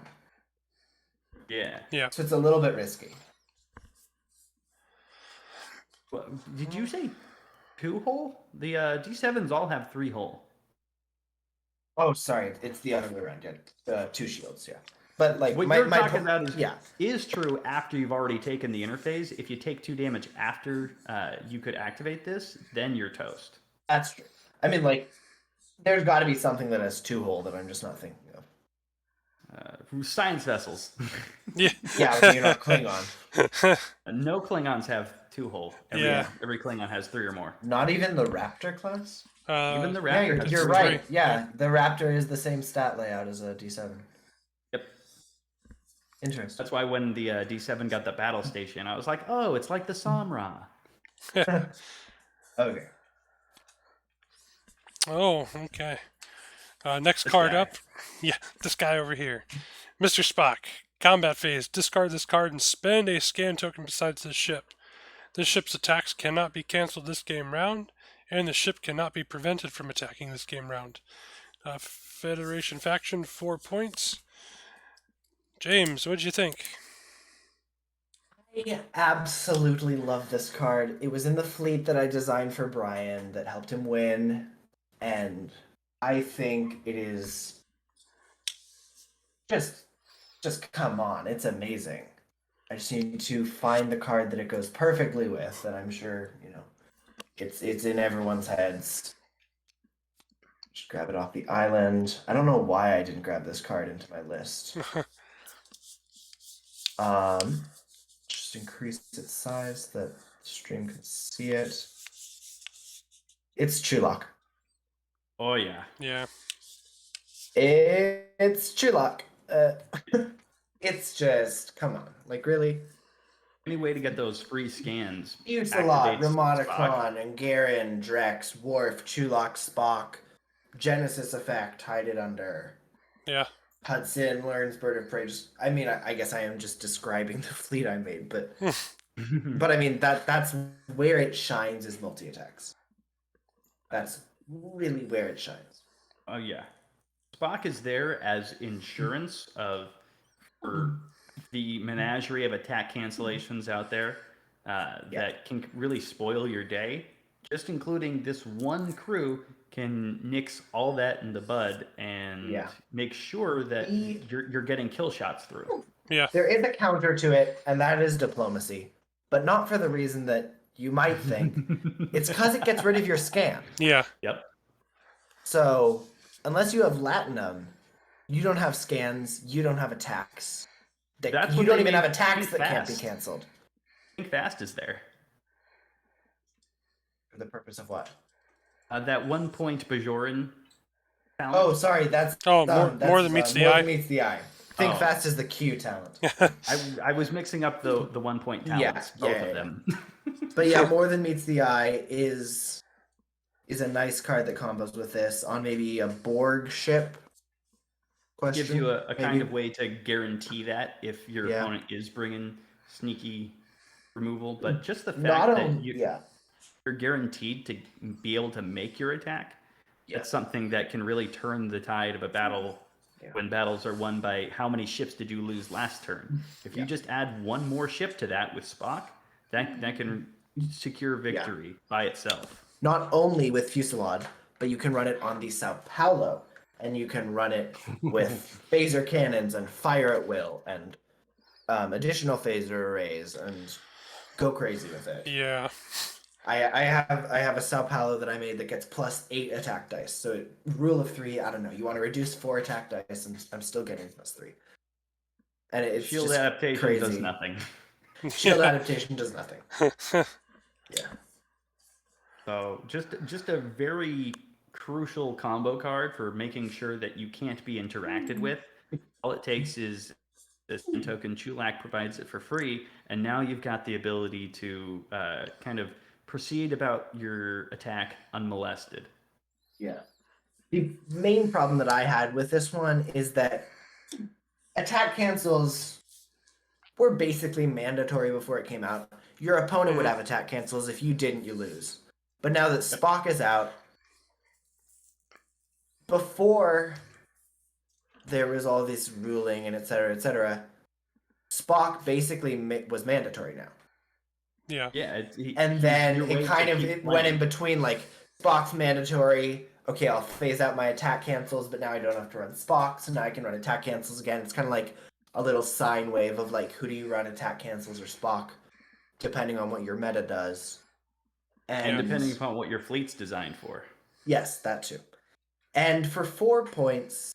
Yeah. Yeah. So it's a little bit risky. Well, did you say 2 hull? The D7s all have 3 hull. Oh, sorry, it's the other way around. Yeah, 2 shields. Yeah, but like what you're talking about is true after you've already taken the interface. If you take 2 damage after you could activate this, then you're toast. That's true. I mean, like, there's got to be something that has 2 hull that I'm just not thinking of. Science vessels. Yeah. Yeah, you're not Klingon. No Klingons have 2 hull. Every Klingon has 3 or more. Not even the Raptor class? Even the Raptor yeah, has you're 3. right. Yeah, the Raptor is the same stat layout as a D7. Yep. Interesting. That's why when the D7 got the battle station, I was like, oh, it's like the Samra. Okay. Oh, okay. Next card up. Yeah, this guy over here. Mr. Spock. Combat phase. Discard this card and spend a scan token besides this ship. This ship's attacks cannot be cancelled this game round, and the ship cannot be prevented from attacking this game round. Federation faction, 4 points. James, what did you think? I absolutely love this card. It was in the fleet that I designed for Brian that helped him win, and I think it is just come on, it's amazing. I just need to find the card that it goes perfectly with, and I'm sure, it's in everyone's heads. Just grab it off the island. I don't know why I didn't grab this card into my list. just increase its size so that the stream can see it. It's Chulak. Oh yeah. Yeah. It's Chulak. It's just, come on, like really? Any way to get those free scans? Fuselot, activates Spock. Romaticon, Angaran, Drex, Worf, Chulak, Spock, Genesis effect, hide it under. Yeah. Hudson learns Bird of Prey. I mean, I guess I am just describing the fleet I made, but I mean that's where it shines is multi-attacks. That's really where it shines. Oh yeah. Spock is there as insurance for the menagerie of attack cancellations out there that can really spoil your day. Just including this one crew can nix all that in the bud and make sure that you're getting kill shots through. Yeah. There is a counter to it, and that is diplomacy, but not for the reason that you might think. It's because it gets rid of your scan. Yeah. Yep. So unless you have Latinum, you don't have scans. You don't have attacks. That's you what don't they even have made attacks Think that can't be Fast. canceled. Think Fast is there. For the purpose of what? That 1 point Bajoran talent. Oh, sorry. That's Oh, that's, more than meets the more eye. than meets the eye. Think Oh. Fast is the Q talent. I was mixing up the 1 point talents, both of them. But yeah, more than meets the eye is a nice card that combos with this on maybe a Borg ship. Question. Gives you a kind maybe. of way to guarantee that if your opponent is bringing sneaky removal, but just the fact that you're guaranteed to be able to make your attack, that's something that can really turn the tide of a battle when battles are won by how many ships did you lose last turn. If you just add one more ship to that with Spock, that can secure victory by itself. Not only with Fusillade, but you can run it on the Sao Paulo, and you can run it with phaser cannons and fire at will and additional phaser arrays and go crazy with it. Yeah. I have a Sao Paulo that I made that gets +8 attack dice. So rule of 3, I don't know. You want to reduce 4 attack dice, and I'm still getting +3. And it's Shield just adaptation crazy. does nothing. Shield adaptation does nothing. Yeah. So just a very crucial combo card for making sure that you can't be interacted with. All it takes is this token. Chulak provides it for free, and now you've got the ability to kind of proceed about your attack unmolested. Yeah. The main problem that I had with this one is that attack cancels were basically mandatory before it came out. Your opponent would have attack cancels. If you didn't, you lose. But now that Spock is out, before there was all this ruling and et cetera, Spock basically was mandatory now. Yeah. Yeah. And then it kind of went in between, like, Spock's mandatory. Okay, I'll phase out my attack cancels, but now I don't have to run Spock, so now I can run attack cancels again. It's kind of like a little sine wave of, like, who do you run, attack cancels or Spock, depending on what your meta does. And depending upon what your fleet's designed for. Yes, that too. And for 4 points,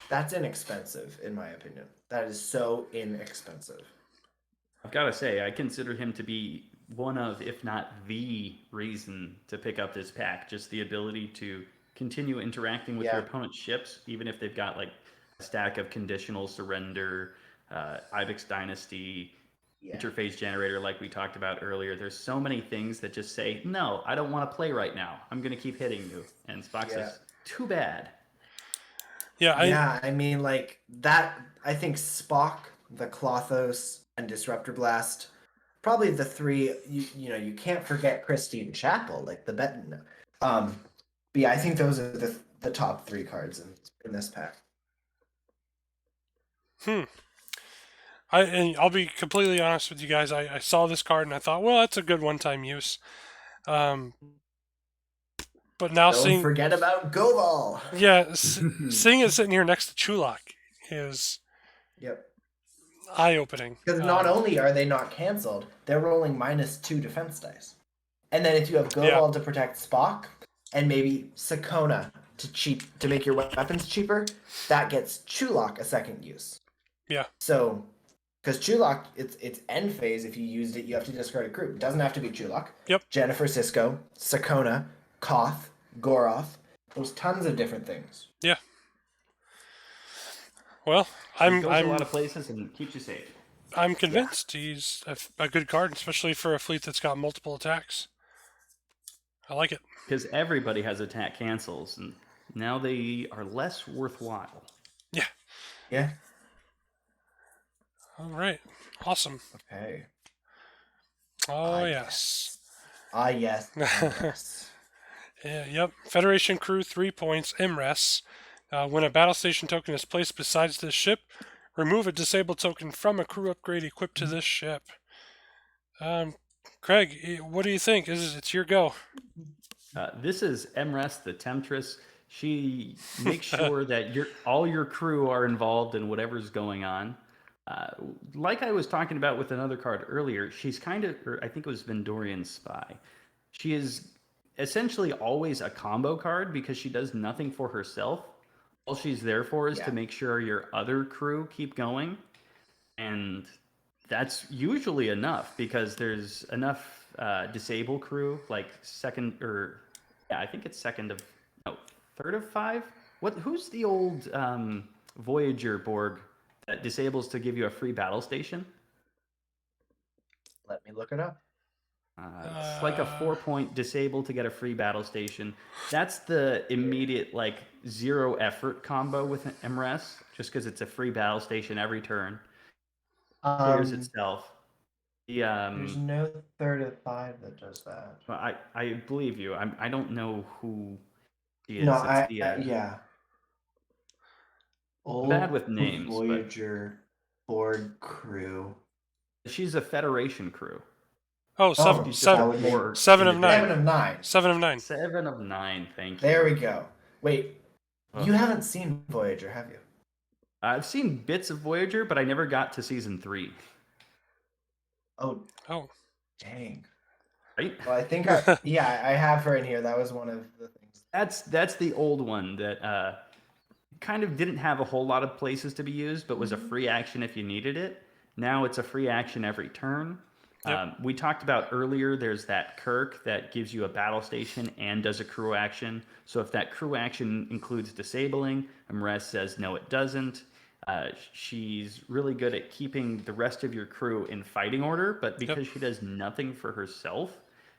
that's inexpensive, in my opinion. That is so inexpensive. I've got to say, I consider him to be one of, if not the reason to pick up this pack. Just the ability to continue interacting with your opponent's ships, even if they've got like a stack of conditional surrender, Ibex Dynasty, interface generator like we talked about earlier. There's so many things that just say, no, I don't want to play right now. I'm going to keep hitting you. And Spock says, too bad. Yeah, I mean, like, that, I think Spock, the Klothos, and Disruptor Blast, probably the three, you can't forget Christine Chapel, like the Benton. But yeah, I think those are the top 3 cards in this pack. And I'll be completely honest with you guys. I saw this card and I thought, well, that's a good one-time use. But now Don't forget about Go Ball. Yeah, seeing it sitting here next to Chulak is eye-opening. Because not only are they not canceled, they're rolling -2 defense dice. And then if you have Go Ball to protect Spock, and maybe Sakona to make your weapons cheaper, that gets Chulak a second use. Yeah. So Because Chulak, it's end phase. If you used it, you have to discard a crew. It doesn't have to be Chulak. Yep. Jennifer Sisko, Sakona, Koth, Goroth. There's tons of different things. Yeah. Well, It goes a lot I'm of places and keeps you safe. convinced he's a good card, especially for a fleet that's got multiple attacks. I like it. Because everybody has attack cancels, and now they are less worthwhile. Yeah. Yeah. All right. Awesome. Okay. Oh, yes. Yes. Yes. Yeah, yep. Federation crew 3 points. MRES. When a battle station token is placed beside this ship, remove a disabled token from a crew upgrade equipped to this ship. Craig, what do you think? It's your go. This is Emrys, the Temptress. She makes sure that all your crew are involved in whatever's going on. Like I was talking about with another card earlier, she's kind of, or I think it was Vendorian Spy. She is essentially always a combo card because she does nothing for herself. All she's there for is to make sure your other crew keep going. And that's usually enough because there's enough disable crew, like I think it's third of 5. Who's the old Voyager Borg that disables to give you a free battle station? Let me look it up. It's like a 4-point disable to get a free battle station. That's the immediate 0 effort combo with MRS, just because it's a free battle station every turn. Clears itself. There's no third of 5 that does that. I believe you. I don't know who she is. No, I'm Old bad with names. Voyager Borg crew. She's a Federation crew. Oh, seven of 9. 7 of 9. 7 of 9. 7 of 9. Thank you. There we go. Wait, you haven't seen Voyager, have you? I've seen bits of Voyager, but I never got to season 3. Oh, dang. Right? Well, I think I have her in here. That was one of the things. That's the old one that kind of didn't have a whole lot of places to be used, but was a free action if you needed it. Now it's a free action every turn. Yep. We talked about earlier, there's that Kirk that gives you a battle station and does a crew action. So if that crew action includes disabling, Amres says no, it doesn't. She's really good at keeping the rest of your crew in fighting order, but because she does nothing for herself,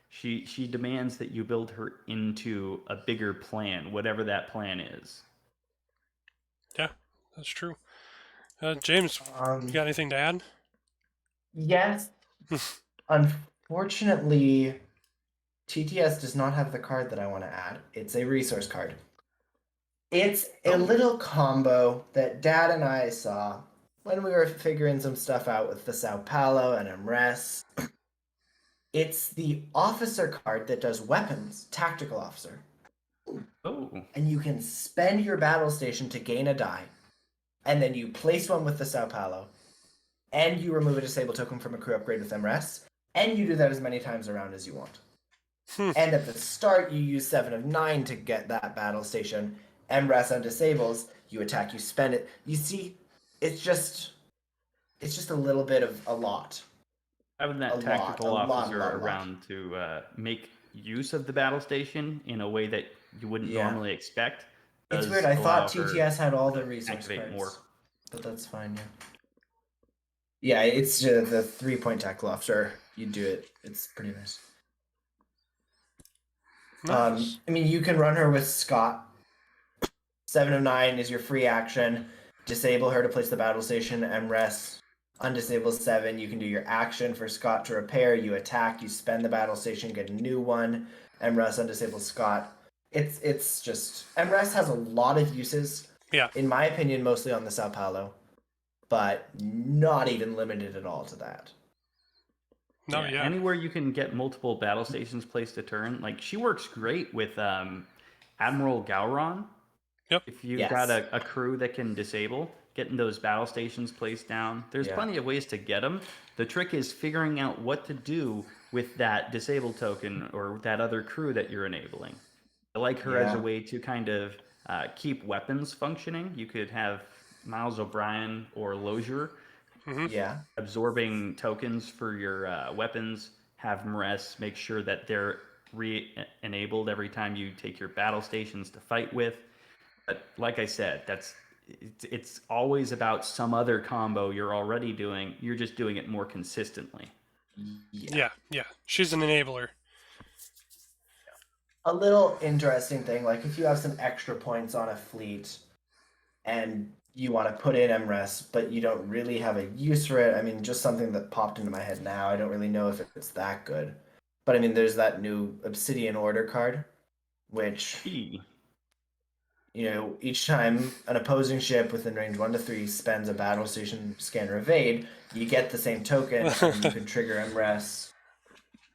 she demands that you build her into a bigger plan, whatever that plan is. Yeah, that's true. James, you got anything to add? Yes. Unfortunately, TTS does not have the card that I want to add. It's a resource card. It's a little combo that Dad and I saw when we were figuring some stuff out with the Sao Paulo and MRES. It's the officer card that does weapons, tactical officer. Oh. And you can spend your battle station to gain a die. And then you place one with the Sao Paulo. And you remove a disabled token from a crew upgrade with MRES. And you do that as many times around as you want. And at the start, you use 7 of 9 to get that battle station. MRES undisables, you attack, you spend it. You see, it's just a little bit of a lot. Having that tactical officer around to make use of the battle station in a way that you wouldn't normally expect. It's weird. I thought TTS had all the resource cards. More. But that's fine, yeah. Yeah, it's the 3-point tackle officer. You do it. It's pretty nice. Nice. I mean, you can run her with Scott. 7 of 9 is your free action. Disable her to place the battle station. MRES undisable 7. You can do your action for Scott to repair. You attack. You spend the battle station. Get a new one. MRES undisable Scott. It's just MRES has a lot of uses. Yeah. In my opinion, mostly on the Sao Paulo, but not even limited at all to that. No, yeah. Anywhere you can get multiple battle stations placed a turn, she works great with Admiral Gowron. Yep. If you've got a crew that can disable, getting those battle stations placed down, there's plenty of ways to get them. The trick is figuring out what to do with that disabled token or that other crew that you're enabling. I like her as a way to kind of keep weapons functioning. You could have Miles O'Brien or Lozier Mhm. Yeah. absorbing tokens for your weapons, have Mress make sure that they're re-enabled every time you take your battle stations to fight with. But like I said, it's always about some other combo you're already doing. You're just doing it more consistently. Yeah. Yeah. She's an enabler. A little interesting thing, like if you have some extra points on a fleet and you want to put in MRES, but you don't really have a use for it. I mean, just something that popped into my head now. I don't really know if it's that good. But I mean, there's that new Obsidian Order card, which, E. each time an opposing ship within range 1 to 3 spends a battle station scanner evade, you get the same token and you can trigger MRES.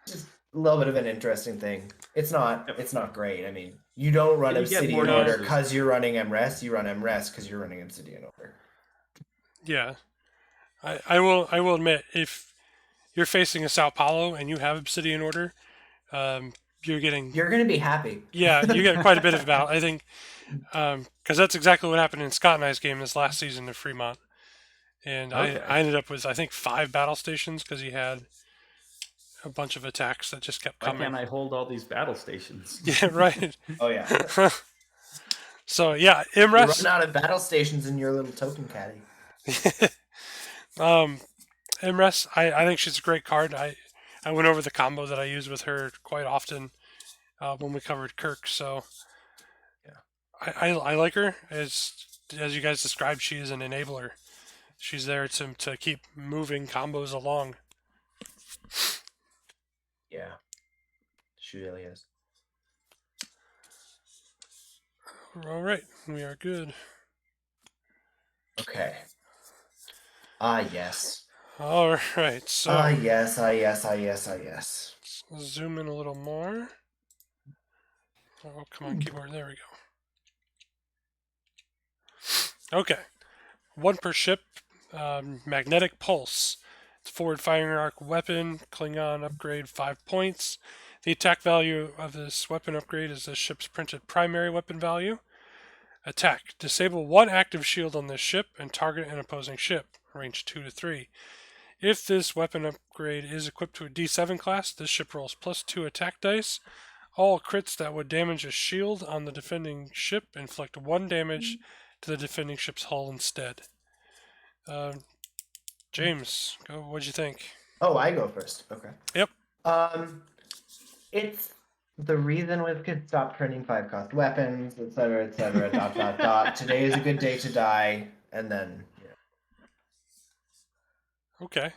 Just a little bit of an interesting thing. It's not great. I mean, you don't run And you get more Obsidian Order uses. because you're running MRES. You run MRES because you're running Obsidian Order. Yeah. I will admit, if you're facing a Sao Paulo and you have Obsidian Order, you're getting You're gonna be happy. you get quite a bit of battle. I think because that's exactly what happened in Scott and I's game this last season of Fremont, and Okay. I ended up with I think 5 battle stations because he had a bunch of attacks that just kept Why coming. can't I hold all these battle stations? Yeah, right. Oh yeah. So yeah, You MRES. run out of battle stations in your little token caddy. MRES, I think she's a great card. I went over the combo that I use with her quite often when we covered Kirk. So Yeah. I like her as you guys described. She is an enabler. She's there to keep moving combos along. Yeah. She really is. All right, we are good. Okay. Ah yes. All right, so Ah yes. Ah yes. Ah yes. Ah yes. let's zoom in a little more. Oh, come on, keyboard. There we go. Okay, 1 per ship. Magnetic pulse. It's a forward firing arc weapon. Klingon upgrade 5 points. The attack value of this weapon upgrade is the ship's printed primary weapon value. Attack. Disable 1 active shield on this ship and target an opposing ship. Range 2 to 3. If this weapon upgrade is equipped to a D7 class, this ship rolls +2 attack dice. All crits that would damage a shield on the defending ship inflict 1 damage to the defending ship's hull instead. James, go. What'd you think? Oh, I go first. Okay. Yep. It's the reason we could stop printing 5-cost weapons, etc., etc. ... dot dot dot. Today is a good day to die, and then. Okay.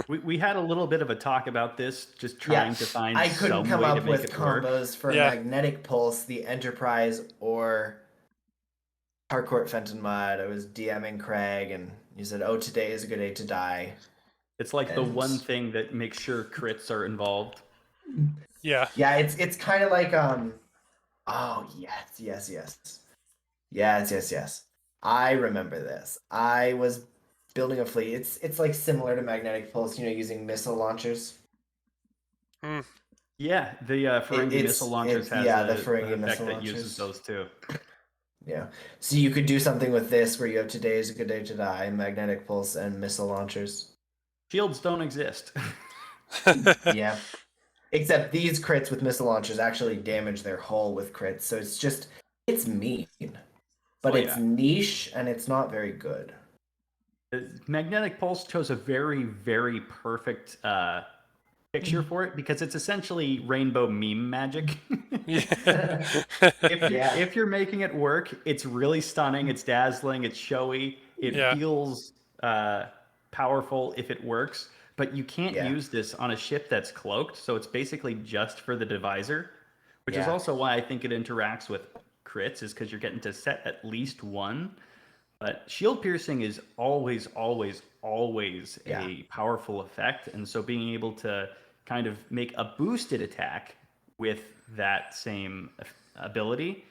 We had a little bit of a talk about this, just trying to find I couldn't some come way to up make with it work. combos for Yeah. Magnetic Pulse, the Enterprise, or Harcourt Fenton Mud. I was DMing Craig, and he said, "Oh, today is a good day to die." It's like the And- one thing that makes sure crits are involved. Yeah. Yeah, it's kind of like Oh yes. I remember this. I was building a fleet. It's like similar to Magnetic Pulse, using missile launchers. Yeah, the Ferengi missile launchers has the an Ferengi effect missile that uses launchers. those too. Yeah. So you could do something with this where you have today is a good day to die, Magnetic Pulse, and missile launchers. Shields don't exist. Yeah. Except these crits with missile launchers actually damage their hull with crits, so it's mean. But it's niche and it's not very good. Magnetic Pulse chose a very, very perfect picture for it because it's essentially rainbow meme magic. Yeah. If you're making it work, it's really stunning, it's dazzling, it's showy, it feels powerful if it works, but you can't use this on a ship that's cloaked, so it's basically just for the divisor, which is also why I think it interacts with crits, is because you're getting to set at least 1. But shield piercing is always a powerful effect, and so being able to kind of make a boosted attack with that same ability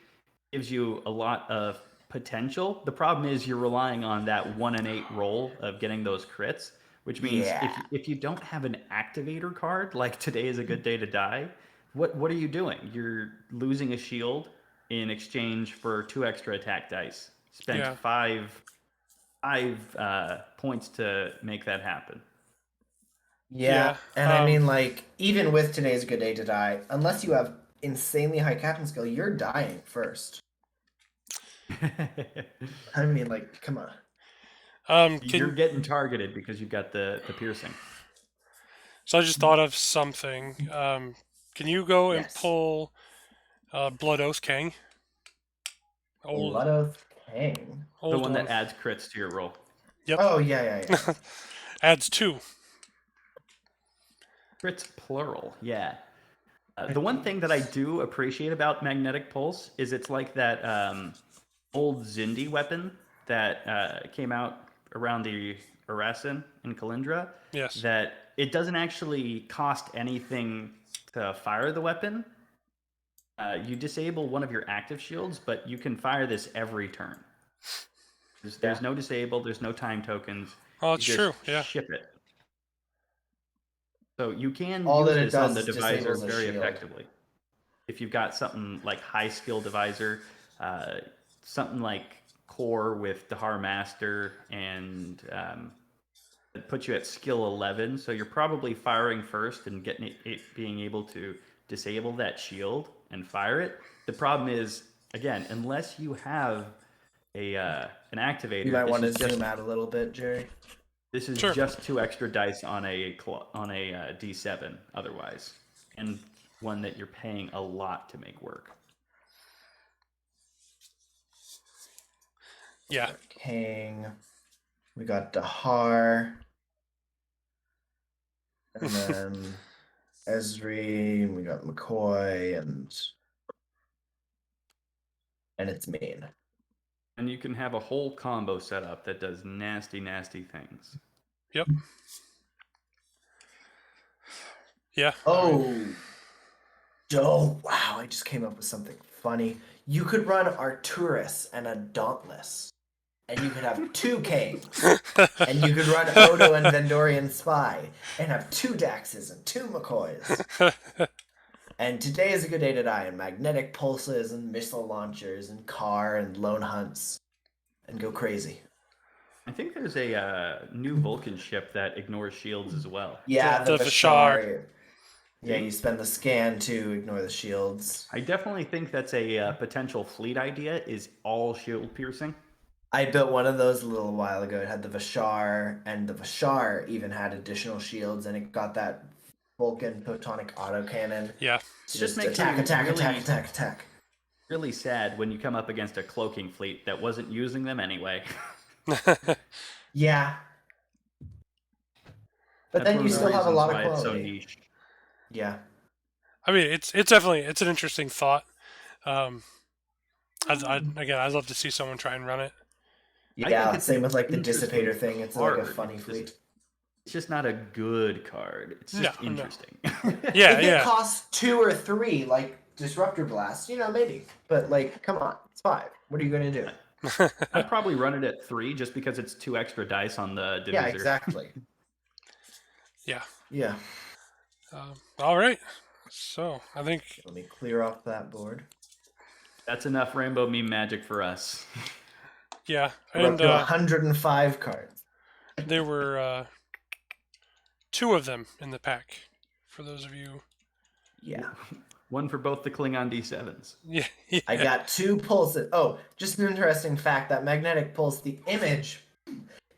gives you a lot of potential. The problem is you're relying on that 1 in 8 roll of getting those crits, which means if you don't have an activator card, like today is a good day to die, what are you doing? You're losing a shield in exchange for 2 extra attack dice. Spent 5 5 points to make that happen. Yeah, Yeah, and I mean, like, even with today's a good day to die, unless you have insanely high captain skill, you're dying first. I mean, like, come on. You're getting targeted because you've got the piercing. So I just thought of something. Can you go and Yes. pull Blood Oath King? Blood Oath King. The Old one that adds crits to your roll. Yep. Oh, yeah. Adds 2. Crits plural, yeah. The one thing that I do appreciate about Magnetic Pulse is it's like that old Zindi weapon that came out around the Arasin in Kalindra. Yes. That it doesn't actually cost anything to fire the weapon. You disable one of your active shields, but you can fire this every turn. There's no disable, there's no time tokens. Oh, it's you true. just Yeah. ship it. So you can All use that it this on does the is divisor disables a very shield. effectively. If you've got something like high skill divisor, something like core with Dahar Master, and it puts you at skill 11. So you're probably firing first and getting it being able to disable that shield and fire it. The problem is, again, unless you have an activator, You might this want to is just zoom out a little bit, Jerry. this is Sure. just 2 extra dice on a D7 otherwise, and one that you're paying a lot to make work. Yeah. King. We got Dahar. And then Esri. We got McCoy and it's mean. And you can have a whole combo set up that does nasty, nasty things. Yep. Yeah. Oh, wow, I just came up with something funny. You could run Arturus and a Dauntless, and you could have 2 Kings, and you could run Odo and Vendorian Spy, and have 2 Daxes and 2 McCoys. And today is a good day to die, and magnetic pulses, and missile launchers, and car, and lone hunts, and go crazy. I think there's a new Vulcan ship that ignores shields as well. Yeah, The the Vashar. Vashar. Yeah, you spend the scan to ignore the shields. I definitely think that's a potential fleet idea, is all shield piercing. I built one of those a little while ago. It had the Vashar, and the Vashar even had additional shields, and it got that Vulcan photonic autocannon. Yeah. So Just makes attack. Really sad when you come up against a cloaking fleet that wasn't using them anyway. Yeah. But That's then one you of the still have a reasons lot of why it's so quality. niche. Yeah. I mean, it's definitely an interesting thought. I'd love to see someone try and run it. Yeah, it's same an with like the interesting Dissipator thing. It's like a card. funny fleet. It's just not a good card. It's just No. interesting. Yeah, If yeah. it costs 2 or 3, like Disruptor Blast, maybe. But like, come on, it's 5. What are you gonna do? I'd probably run it at 3 just because it's 2 extra dice on the divisor. Yeah, exactly. Yeah. Yeah. All right. So I think Let me clear off that board. That's enough rainbow meme magic for us. yeah, We're up and to 105 cards. there were 2 of them in the pack. For those of you. Yeah. One for both the Klingon D7s. Yeah. I got 2 pulses. Oh, just an interesting fact, that magnetic pulse, the image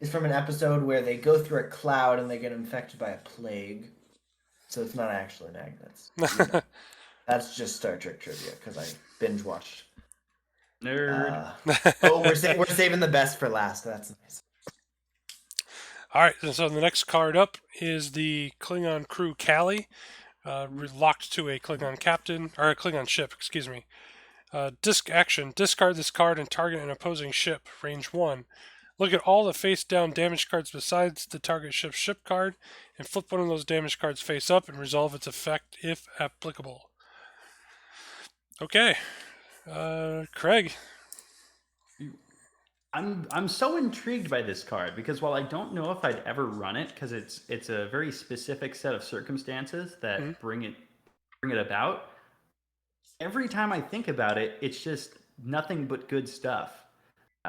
is from an episode where they go through a cloud and they get infected by a plague. So it's not actually magnets. That's just Star Trek trivia because I binge watched. Nerd. We're saving the best for last. That's nice. All right. So the next card up is the Klingon crew Callie, locked to a Klingon captain or a Klingon ship. Excuse me. Disc action: discard this card and target an opposing ship. Range 1. Look at all the face-down damage cards besides the target ship's ship card, and flip one of those damage cards face up and resolve its effect if applicable. Okay, Craig. I'm so intrigued by this card because while I don't know if I'd ever run it because it's a very specific set of circumstances that bring it about. Every time I think about it, it's just nothing but good stuff.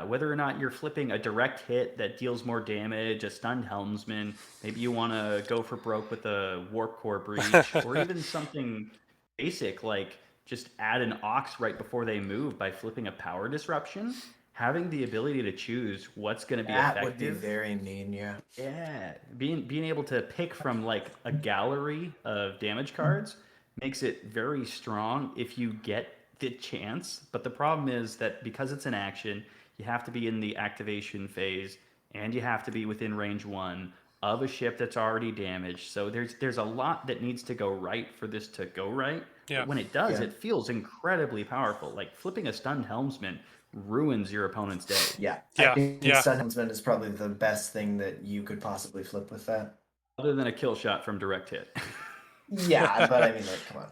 Whether or not you're flipping a direct hit that deals more damage, a stunned helmsman, maybe you want to go for broke with a warp core breach, or even something basic like just add an ox right before they move by flipping a power disruption. Having the ability to choose what's going to be That would be effective. very mean, yeah. Yeah, being able to pick from like a gallery of damage cards makes it very strong if you get the chance. But the problem is that because it's an action, you have to be in the activation phase and you have to be within range 1 of a ship that's already damaged. So there's a lot that needs to go right for this to go right. Yeah. But when it does, Yeah. it feels incredibly powerful. Like flipping a stunned helmsman ruins your opponent's day. Yeah. Yeah, I think yeah. Stun Helmsman is probably the best thing that you could possibly flip with that. Other than a kill shot from direct hit. Yeah, but I mean, like, come on.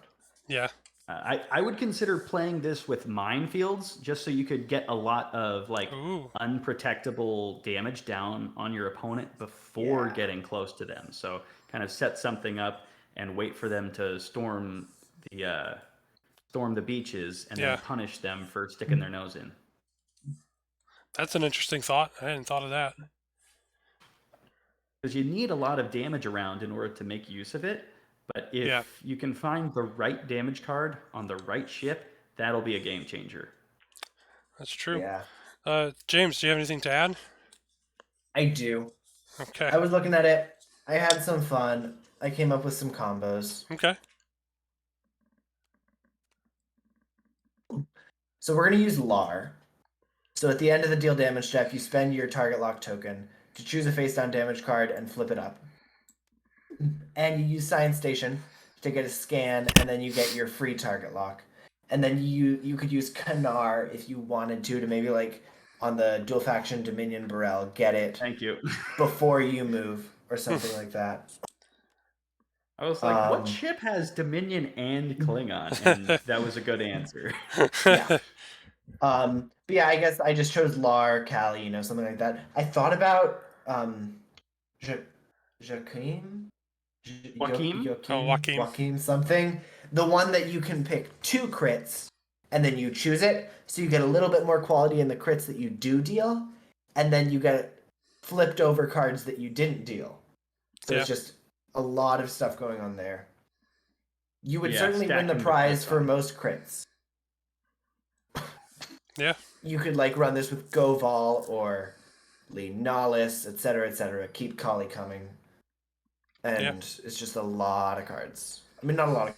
Yeah. I would consider playing this with minefields just so you could get a lot of like Ooh. unprotectable damage down on your opponent before Yeah. getting close to them. So kind of set something up and wait for them to storm the beaches and Yeah. then punish them for sticking their nose in. That's an interesting thought. I hadn't thought of that. Because you need a lot of damage around in order to make use of it. But if Yeah. you can find the right damage card on the right ship, that'll be a game changer. That's true. Yeah. James, do you have anything to add? I do. Okay. I was looking at it. I had some fun. I came up with some combos. Okay. So we're going to use LAR. So at the end of the deal damage step, you spend your target lock token to choose a face down damage card and flip it up. And you use Science Station to get a scan, and then you get your free target lock. And then you could use Kanar if you wanted to maybe like on the dual faction Dominion Burrell get it Thank you. before you move or something like that. I was like, what ship has Dominion and Klingon? And that was a good answer. Yeah. But yeah, I guess I just chose Lar, Callie, something like that. I thought about Joaquim? Joaquim? Oh, Joaquim. Joaquim something. The one that you can pick 2 crits and then you choose it, so you get a little bit more quality in the crits that you do deal, and then you get flipped over cards that you didn't deal. So it's just a lot of stuff going on there. You would certainly win the stacking the prize crits for on. most crits. Yeah. You could like run this with Goval or Lee Nollis, etc. Keep Kali coming. And it's just a lot of cards. I mean, not a lot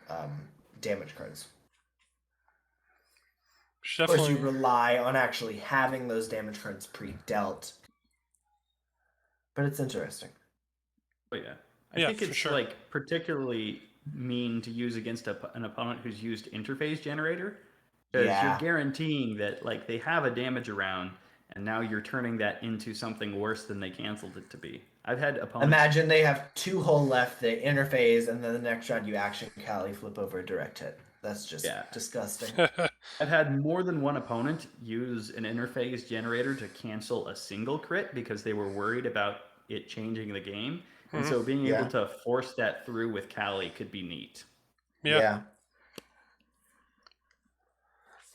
of damage cards. Of course, you rely on actually having those damage cards pre-dealt. But it's interesting. Oh, yeah. I think it's like particularly mean to use against an opponent who's used interface generator. Because you're guaranteeing that like they have a damage around, and now you're turning that into something worse than they canceled it to be. I've had opponents. Imagine they have 2 hull left, they interface, and then the next round you action Callie flip over a direct hit. That's just disgusting. I've had more than one opponent use an interface generator to cancel a single crit because they were worried about it changing the game. And so being able to force that through with Callie could be neat. Yeah.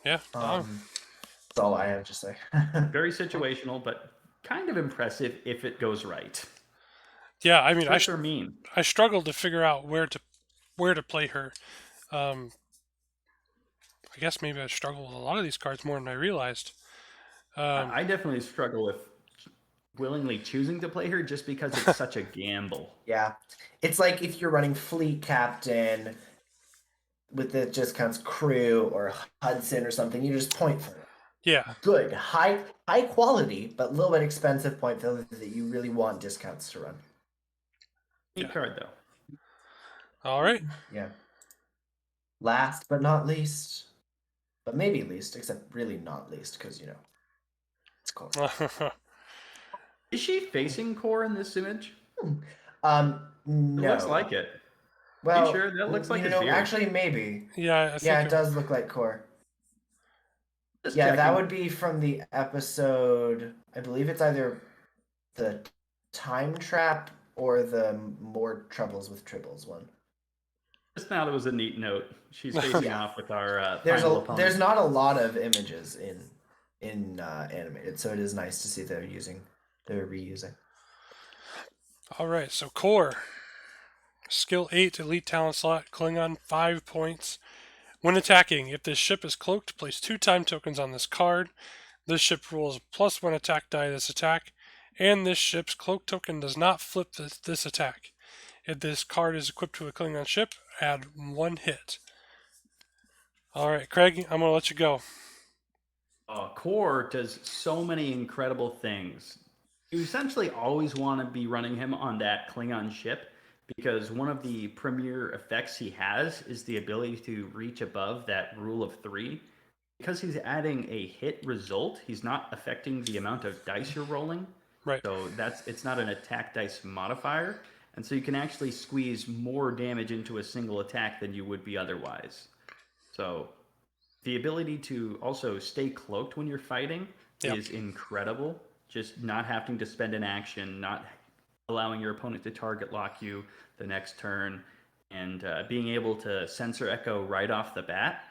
That's all I have to say. Very situational, but kind of impressive if it goes right. Yeah, I mean, I struggled to figure out where to play her. I guess maybe I struggle with a lot of these cards more than I realized. I definitely struggle with willingly choosing to play her just because it's such a gamble. Yeah. It's like if you're running Fleet Captain with the just counts crew or Hudson or something, you just point for it. Yeah. Good. High quality, but a little bit expensive point fillers that you really want discounts to run. Neat card, though. All right. Yeah. Last but not least, but maybe least, except really not least, because, it's cool. Is she facing core in this image? No. It looks like it. Well, you sure? That looks like his beard. Actually, maybe. Yeah, it does look like core. Just yeah, checking. That would be from the episode. I believe it's either the Time Trap or the More Troubles with Tribbles one. Just thought it was a neat note. She's facing off with our There's final opponent. There's not a lot of images in animated, so it is nice to see they're reusing. All right, so core. Skill 8, elite talent slot, Klingon, 5 points. When attacking, if this ship is cloaked, place 2 time tokens on this card. This ship rolls +1 attack die this attack, and this ship's cloak token does not flip this attack. If this card is equipped to a Klingon ship, add 1 hit. Alright, Craig, I'm going to let you go. Core does so many incredible things. You essentially always want to be running him on that Klingon ship because one of the premier effects he has is the ability to reach above that rule of 3. Because he's adding a hit result, he's not affecting the amount of dice you're rolling. Right. So it's not an attack dice modifier. And so you can actually squeeze more damage into a single attack than you would be otherwise. So the ability to also stay cloaked when you're fighting is incredible. Just not having to spend an action, not allowing your opponent to target lock you the next turn, and being able to sensor echo right off the bat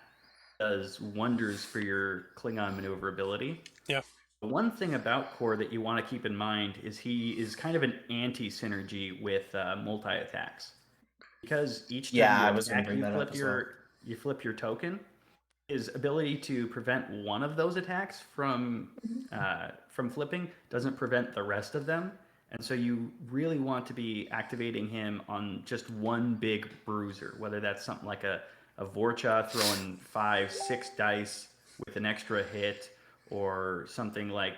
does wonders for your Klingon maneuverability. Yeah. The one thing about Core that you want to keep in mind is he is kind of an anti-synergy with multi-attacks. Because each time I you was gonna attack, bring you that up as well. flip your token. His ability to prevent one of those attacks from flipping doesn't prevent the rest of them. And so you really want to be activating him on just one big bruiser, whether that's something like a Vorcha throwing 5-6 dice with an extra hit, or something like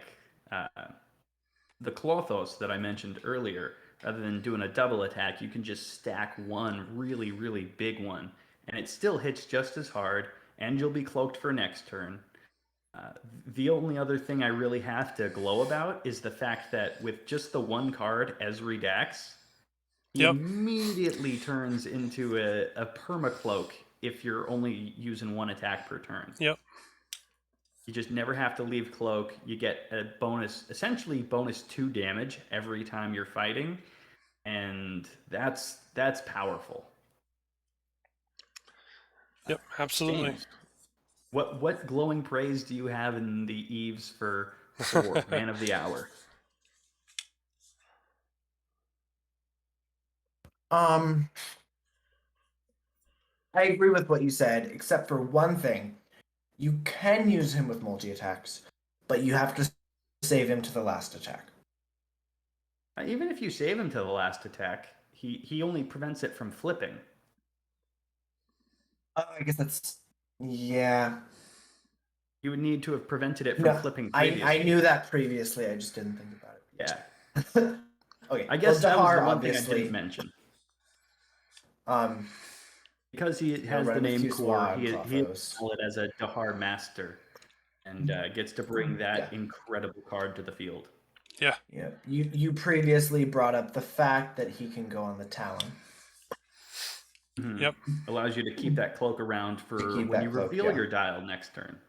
the Klothos that I mentioned earlier. Rather than doing a double attack, you can just stack one really, really big one, and it still hits just as hard, and you'll be cloaked for next turn. The only other thing I really have to glow about is the fact that with just the one card, Ezri Dax, he immediately turns into a permacloak if you're only using one attack per turn. Yep. You just never have to leave cloak. You get a bonus, essentially bonus 2 damage every time you're fighting, and that's powerful. Yep, absolutely. James, what glowing praise do you have in the eaves for Core, Man of the Hour? I agree with what you said, except for one thing. You can use him with multi-attacks, but you have to save him to the last attack. Even if you save him to the last attack, he only prevents it from flipping. I guess that's... Yeah. You would need to have prevented it from flipping previously. I knew that previously, I just didn't think about it. Yeah. Okay. I guess that was the one thing I obviously didn't mention. Because he has the run with name Q Core, Squad, he Klothos. is it as a Dahar Master, and gets to bring that incredible card to the field. Yeah. Yeah. You previously brought up the fact that he can go on the Talon. Mm-hmm. Yep. Allows you to keep that cloak around for when you reveal your dial next turn.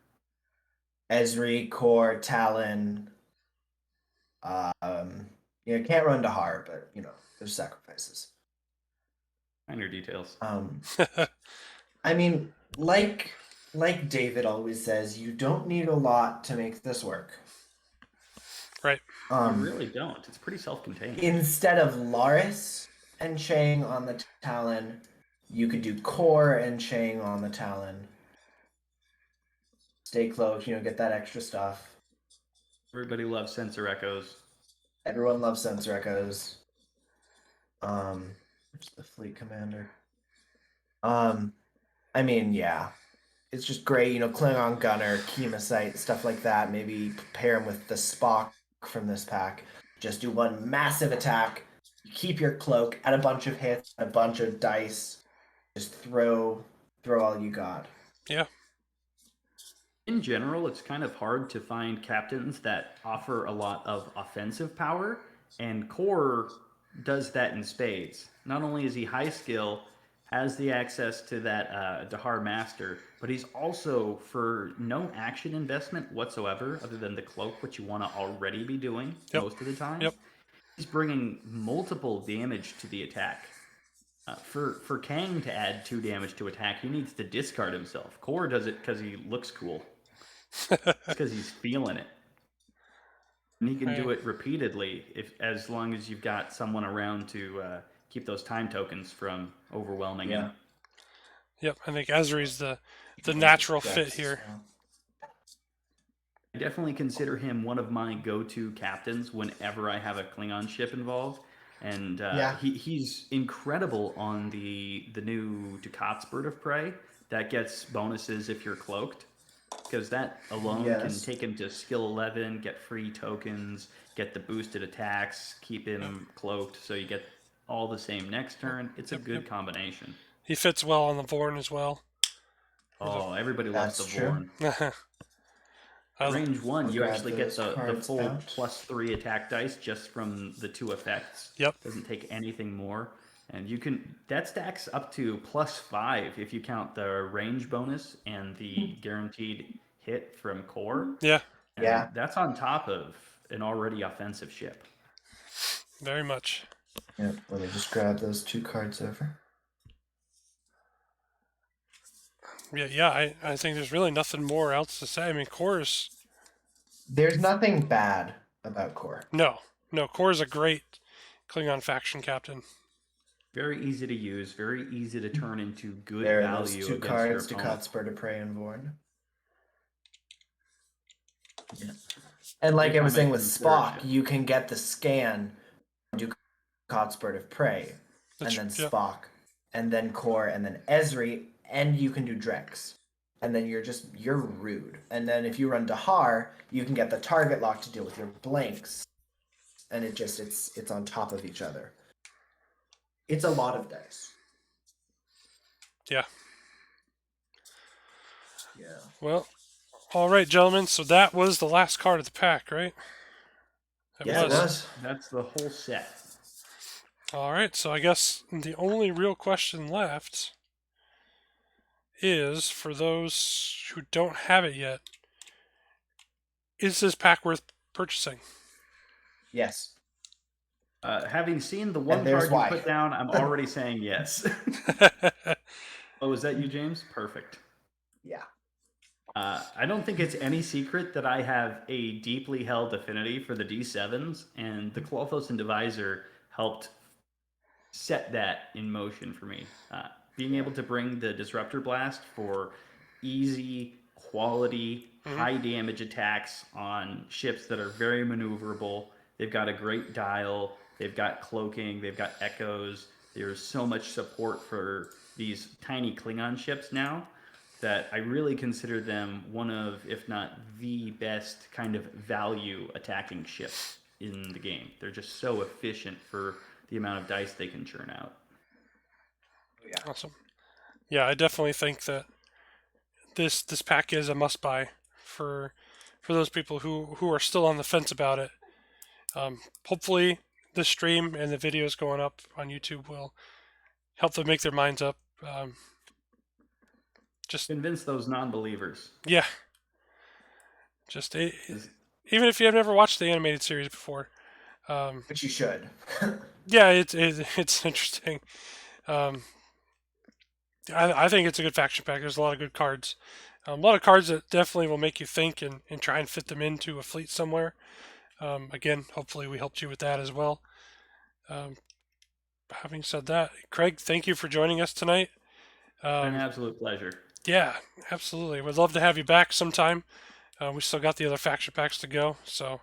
Ezri, Core, Talon. Can't run Dahar, but there's sacrifices. Minor details. I mean, like David always says, you don't need a lot to make this work. Right. You really don't. It's pretty self-contained. Instead of Laris and Chang on the Talon, you could do Core and Chang on the Talon. Stay close, get that extra stuff. Everybody loves sensor echoes. Everyone loves sensor echoes. Where's the fleet commander? I mean, yeah. It's just great, Klingon Gunner, Chemosite, stuff like that. Maybe pair him with the Spock from this pack. Just do one massive attack. Keep your cloak, add a bunch of hits, a bunch of dice. Just throw all you got. Yeah. In general, it's kind of hard to find captains that offer a lot of offensive power, and Core does that in spades. Not only is he high skill, has the access to that Dahar Master, but he's also, for no action investment whatsoever, other than the cloak, which you want to already be doing most of the time, he's bringing multiple damage to the attack. For Kang to add 2 damage to attack, he needs to discard himself. Core does it because he looks cool. because he's feeling it. And he can Right. do it repeatedly as long as you've got someone around to keep those time tokens from overwhelming him. Yep, I think Ezri's the natural fit here. I definitely consider him one of my go-to captains whenever I have a Klingon ship involved. And he's incredible on the new Ducat's Bird of Prey that gets bonuses if you're cloaked. Because that alone can take him to skill 11, get free tokens, get the boosted attacks, keep him cloaked, so you get all the same next turn. It's a good combination. He fits well on the Vorn as well. Oh, everybody loves the Vorn. Range 1, you actually get the full +3 attack dice just from the 2 effects. Yep. Doesn't take anything more. And that stacks up to +5 if you count the range bonus and the guaranteed hit from core. Yeah. And that's on top of an already offensive ship. Very much. Yep, let me just grab those 2 cards over. Yeah, I think there's really nothing more else to say. I mean, Core's... There's nothing bad about Core. No, Core's a great Klingon faction captain. Very easy to use, very easy to turn into good there value. Those 2 cards, Ducat's Bird of Prey and Vorn. Yeah. And like I was saying with Spock, you can get the scan, Ducat's Bird of Prey, and then Spock, and then Core, and then Ezri, and you can do Drex. And then you're rude. And then if you run Dahar, you can get the target lock to deal with your blanks. And it's on top of each other. It's a lot of dice. Yeah. Yeah. Well, all right, gentlemen. So that was the last card of the pack, right? It was. That's the whole set. All right. So I guess the only real question left is, for those who don't have it yet, is this pack worth purchasing? Yes. Having seen the one card you put down, I'm already saying yes. Oh, is that you, James? Perfect. Yeah. I don't think it's any secret that I have a deeply held affinity for the D7s, and the Klothos and Divisor helped set that in motion for me. Being able to bring the Disruptor Blast for easy, quality, high damage attacks on ships that are very maneuverable. They've got a great dial. They've got cloaking. They've got echoes. There's so much support for these tiny Klingon ships now that I really consider them one of, if not the best kind of value attacking ships in the game. They're just so efficient for the amount of dice they can churn out. Yeah. Awesome. Yeah, I definitely think that this pack is a must-buy for those people who are still on the fence about it. Hopefully, the stream and the videos going up on YouTube will help them make their minds up. Just convince those non-believers. Yeah. Just even if you have never watched the animated series before, but you should. Yeah, it's interesting. I think it's a good faction pack. There's a lot of good cards. A lot of cards that definitely will make you think and try and fit them into a fleet somewhere. Again, hopefully we helped you with that as well. Having said that, Craig, thank you for joining us tonight. An absolute pleasure. Yeah, absolutely. We'd love to have you back sometime. We still got the other faction packs to go, so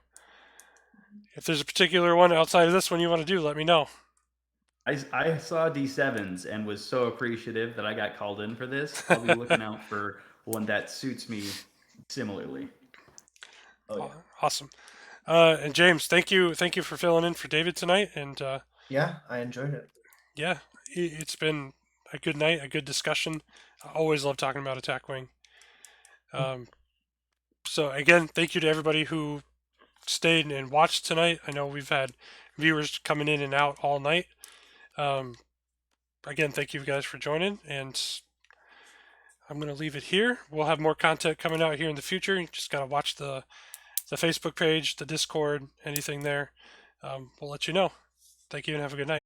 if there's a particular one outside of this one you want to do, let me know. I saw D7s and was so appreciative that I got called in for this. I'll be looking out for one that suits me similarly. Oh, yeah. Awesome. And James, thank you for filling in for David tonight. And yeah, I enjoyed it. Yeah, it's been a good night, a good discussion. I always love talking about Attack Wing. So again, thank you to everybody who stayed and watched tonight. I know we've had viewers coming in and out all night. Again, thank you guys for joining, and I'm going to leave it here. We'll have more content coming out here in the future. You just got to watch the Facebook page, the Discord, anything there. We'll let you know. Thank you and have a good night.